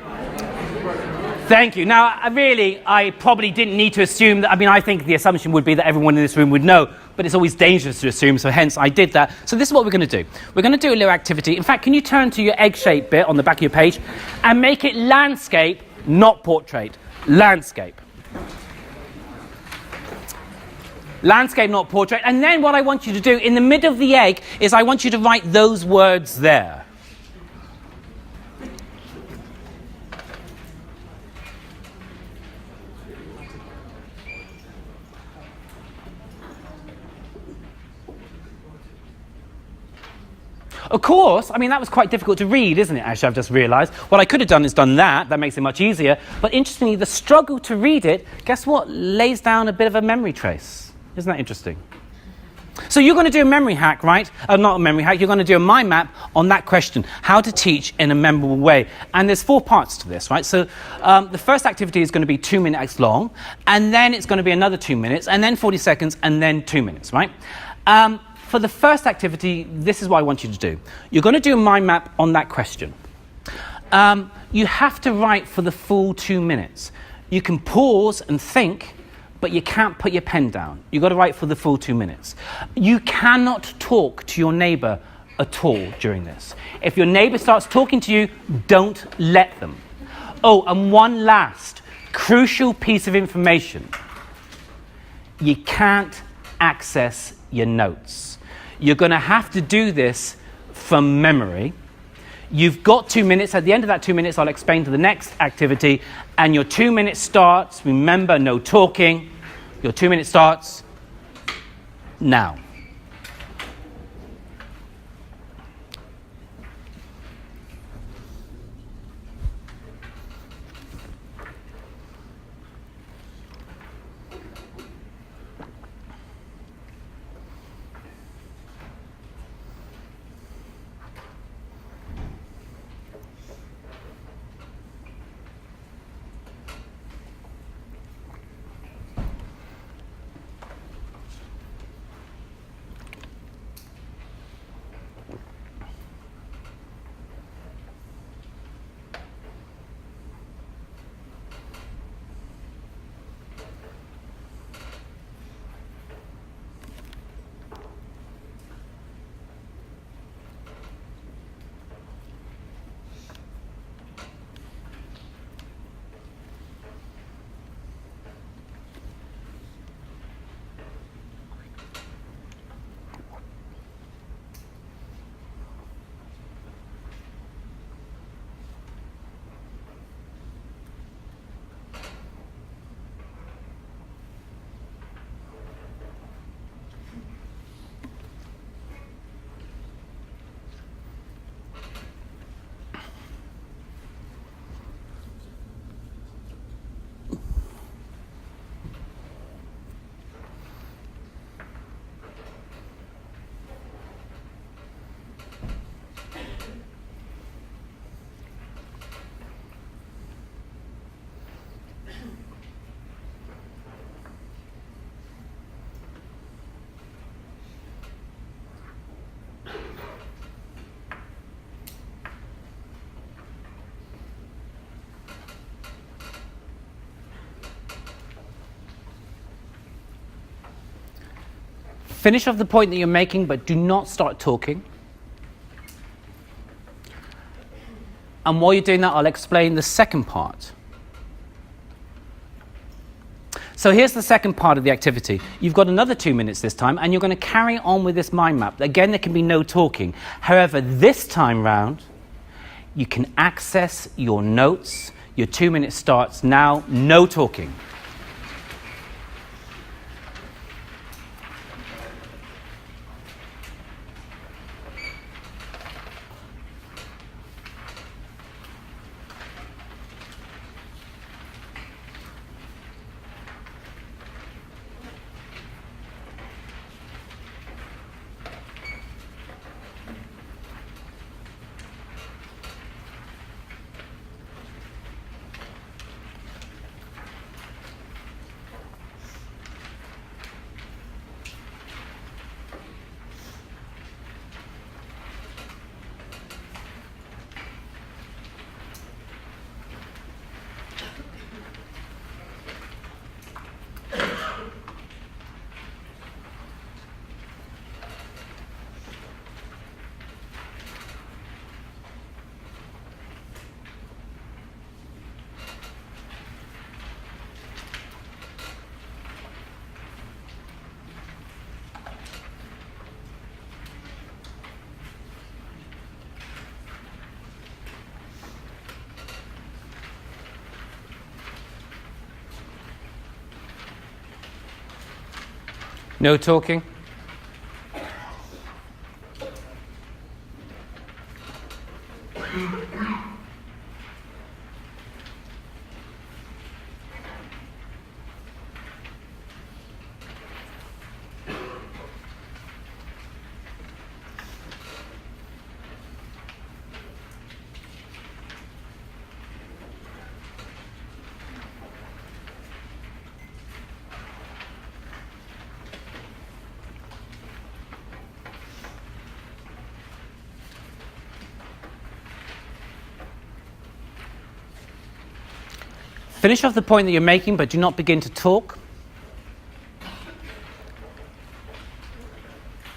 Thank you. Now, I probably didn't need to assume that. I mean, I think the assumption would be that everyone in this room would know, but it's always dangerous to assume, so hence I did that. So this is what we're going to do. We're going to do a little activity. In fact, can you turn to your egg-shaped bit on the back of your page and make it landscape, not portrait. Landscape. Landscape, not portrait. And then what I want you to do in the middle of the egg is I want you to write those words there. Of course, I mean, that was quite difficult to read, isn't it, actually, I've just realised. What I could have done is done that. That makes it much easier. But interestingly, the struggle to read it, guess what, lays down a bit of a memory trace. Isn't that interesting? So you're going to do a memory hack, right? Not a memory hack. You're going to do a mind map on that question, how to teach in a memorable way. And there's 4 parts to this, right? So the first activity is going to be 2 minutes long, and then it's going to be another 2 minutes, and then 40 seconds, and then 2 minutes, right? For the first activity, this is what I want you to do. You're going to do a mind map on that question. You have to write for the full 2 minutes. You can pause and think, but you can't put your pen down. You've got to write for the full 2 minutes. You cannot talk to your neighbour at all during this. If your neighbour starts talking to you, don't let them. Oh, and one last crucial piece of information. You can't access your notes. You're going to have to do this from memory. You've got 2 minutes. At the end of that 2 minutes, I'll explain to the next activity. And your 2 minutes starts, remember, no talking. Your 2 minutes starts now. Finish off the point that you're making, but do not start talking. And while you're doing that, I'll explain the second part. So here's the second part of the activity. You've got another 2 minutes this time, and you're going to carry on with this mind map. Again, there can be no talking. However, this time round, you can access your notes. Your 2 minutes starts now, no talking. No talking. Finish off the point that you're making, but do not begin to talk.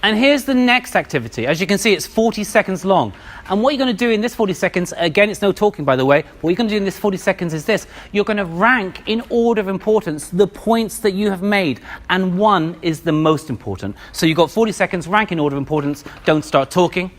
And here's the next activity. As you can see, it's 40 seconds long. And what you're going to do in this 40 seconds, again, it's no talking, by the way. What you're going to do in this 40 seconds is this. You're going to rank in order of importance the points that you have made. And 1 is the most important. So you've got 40 seconds, rank in order of importance. Don't start talking.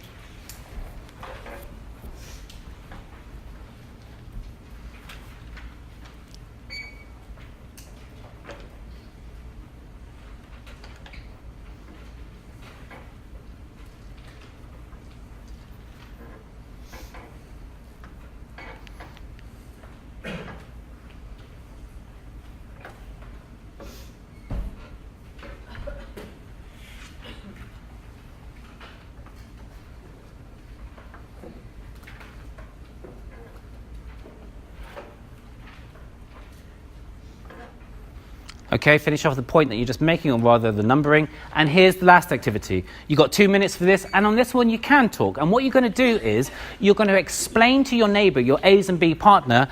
Okay, finish off the point that you're just making, or rather the numbering. And here's the last activity. You've got 2 minutes for this, and on this one you can talk. And what you're going to do is you're going to explain to your neighbour, your A's and B partner,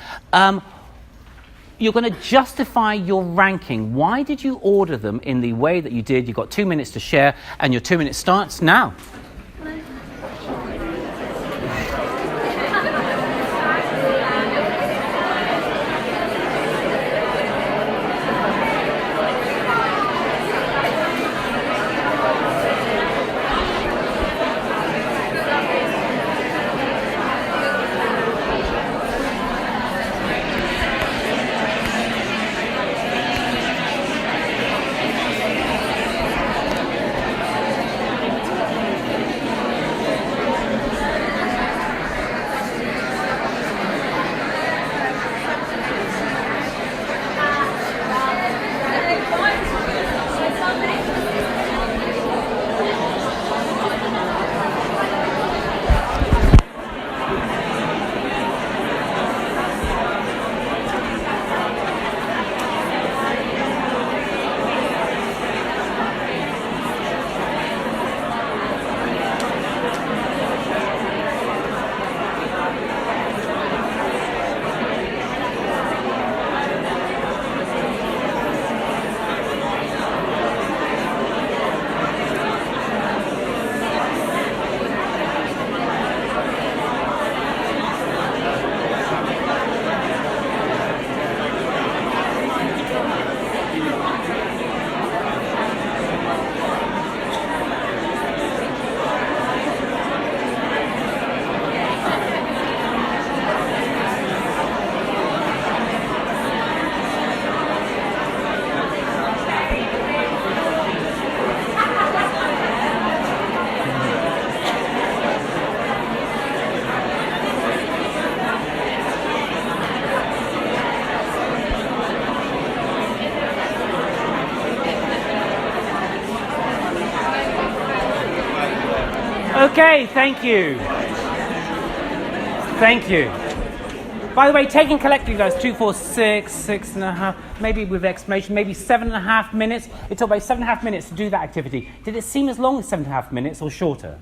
you're going to justify your ranking. Why did you order them in the way that you did? You've got 2 minutes to share, and your 2 minutes starts now. Okay, thank you. Thank you. By the way, taking collectively those 2, 4, 6, 6.5, maybe with explanation, maybe 7.5 minutes. It took about 7.5 minutes to do that activity. Did it seem as long as 7.5 minutes or shorter?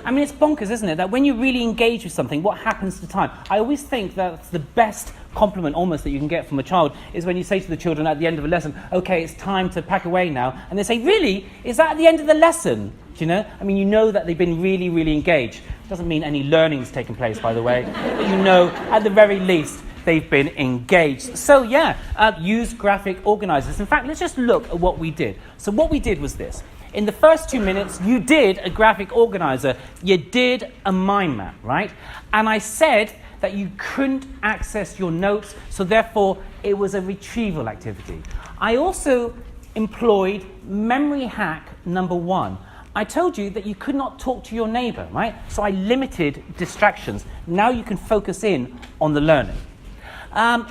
I mean, it's bonkers, isn't it? That when you really engage with something, what happens to time? I always think that's the best compliment almost that you can get from a child is when you say to the children at the end of a lesson, okay, it's time to pack away now. And they say, really? Is that at the end of the lesson? Do you know? I mean, you know that they've been really, really engaged. Doesn't mean any learning's taken place, by the way. But you know, at the very least, they've been engaged. So yeah, use graphic organizers. In fact, let's just look at what we did. So what we did was this. In the first 2 minutes, you did a graphic organizer. You did a mind map, right? And I said that you couldn't access your notes, so therefore it was a retrieval activity. I also employed memory hack number 1. I told you that you could not talk to your neighbor, right? So I limited distractions. Now you can focus in on the learning.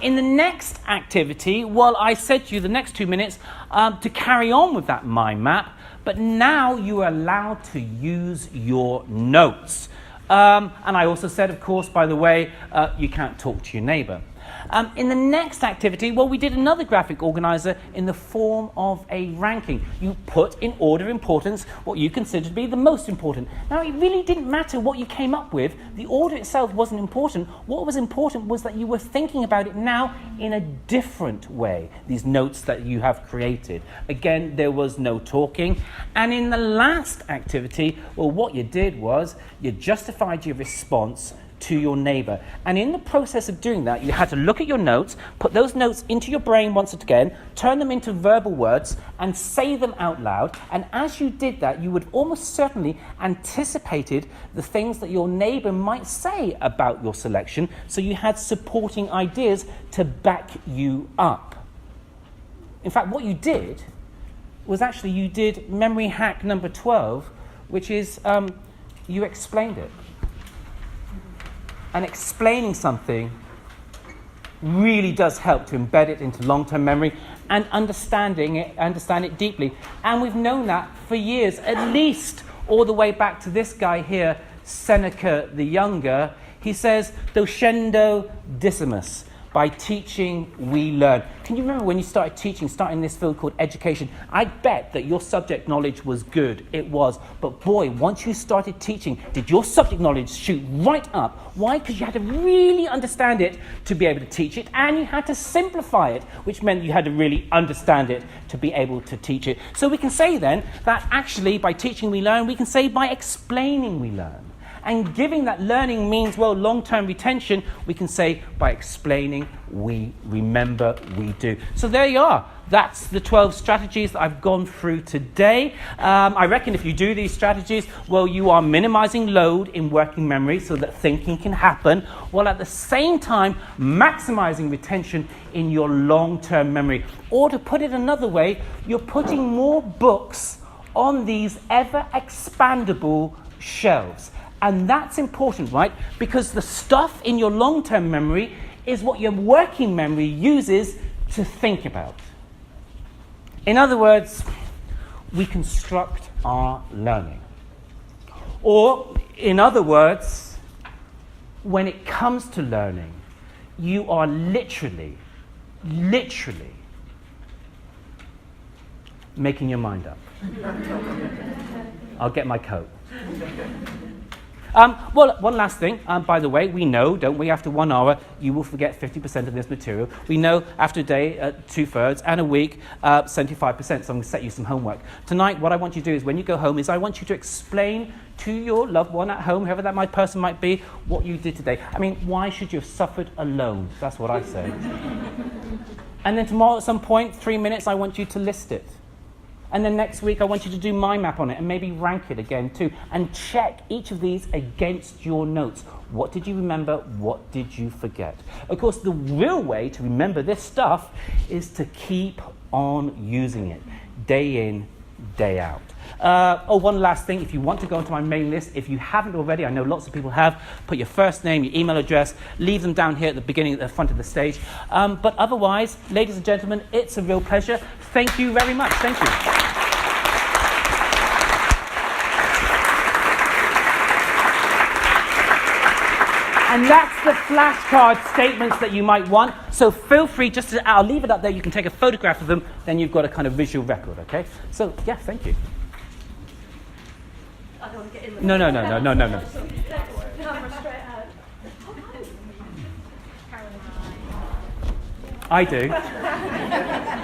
In the next activity, well, I said to you the next 2 minutes to carry on with that mind map, but now you are allowed to use your notes. And I also said, of course, by the way, you can't talk to your neighbor. In the next activity, well, we did another graphic organizer in the form of a ranking. You put in order of importance what you consider to be the most important. Now, it really didn't matter what you came up with. The order itself wasn't important. What was important was that you were thinking about it now in a different way, these notes that you have created. Again, there was no talking. And in the last activity, well, what you did was you justified your response to your neighbor. And in the process of doing that, you had to look at your notes, put those notes into your brain once again, turn them into verbal words, and say them out loud. And as you did that, you would almost certainly anticipated the things that your neighbor might say about your selection, so you had supporting ideas to back you up. In fact, what you did was actually you did memory hack number 12, which is you explained it. And explaining something really does help to embed it into long-term memory and understand it deeply. And we've known that for years, at least all the way back to this guy here, Seneca the Younger. He says, docendo decimus. By teaching, we learn. Can you remember when you started teaching, starting this field called education? I bet that your subject knowledge was good. It was. But boy, once you started teaching, did your subject knowledge shoot right up? Why? Because you had to really understand it to be able to teach it, and you had to simplify it, which meant you had to really understand it to be able to teach it. So we can say then that actually by teaching we learn, we can say by explaining we learn. And giving that learning means, well, long-term retention, we can say by explaining, we remember, we do. So there you are. That's the 12 strategies that I've gone through today. I reckon if you do these strategies, well, you are minimizing load in working memory so that thinking can happen, while at the same time maximizing retention in your long-term memory. Or to put it another way, you're putting more books on these ever-expandable shelves. And that's important, right? Because the stuff in your long-term memory is what your working memory uses to think about. In other words, we construct our learning. Or, in other words, when it comes to learning, you are literally making your mind up. I'll get my coat. Well, one last thing, by the way, we know, don't we, after 1 hour, you will forget 50% of this material. We know after a day, 2/3, and a week, 75%, so I'm going to set you some homework. Tonight, what I want you to do is when you go home is I want you to explain to your loved one at home, whoever that person might be, what you did today. I mean, why should you have suffered alone? That's what I say. And then tomorrow at some point, 3 minutes, I want you to list it. And then next week, I want you to do mind map on it and maybe rank it again too. And check each of these against your notes. What did you remember? What did you forget? Of course, the real way to remember this stuff is to keep on using it day in, day out. One last thing. If you want to go onto my mailing list, if you haven't already, I know lots of people have, put your first name, your email address, leave them down here at the beginning, at the front of the stage. But otherwise, ladies and gentlemen, it's a real pleasure. Thank you very much. Thank you. And that's the flashcard statements that you might want. So feel free, I'll leave it up there. You can take a photograph of them. Then you've got a kind of visual record, okay? So, yeah, thank you. I don't want to get in the No. camera straight out. I do.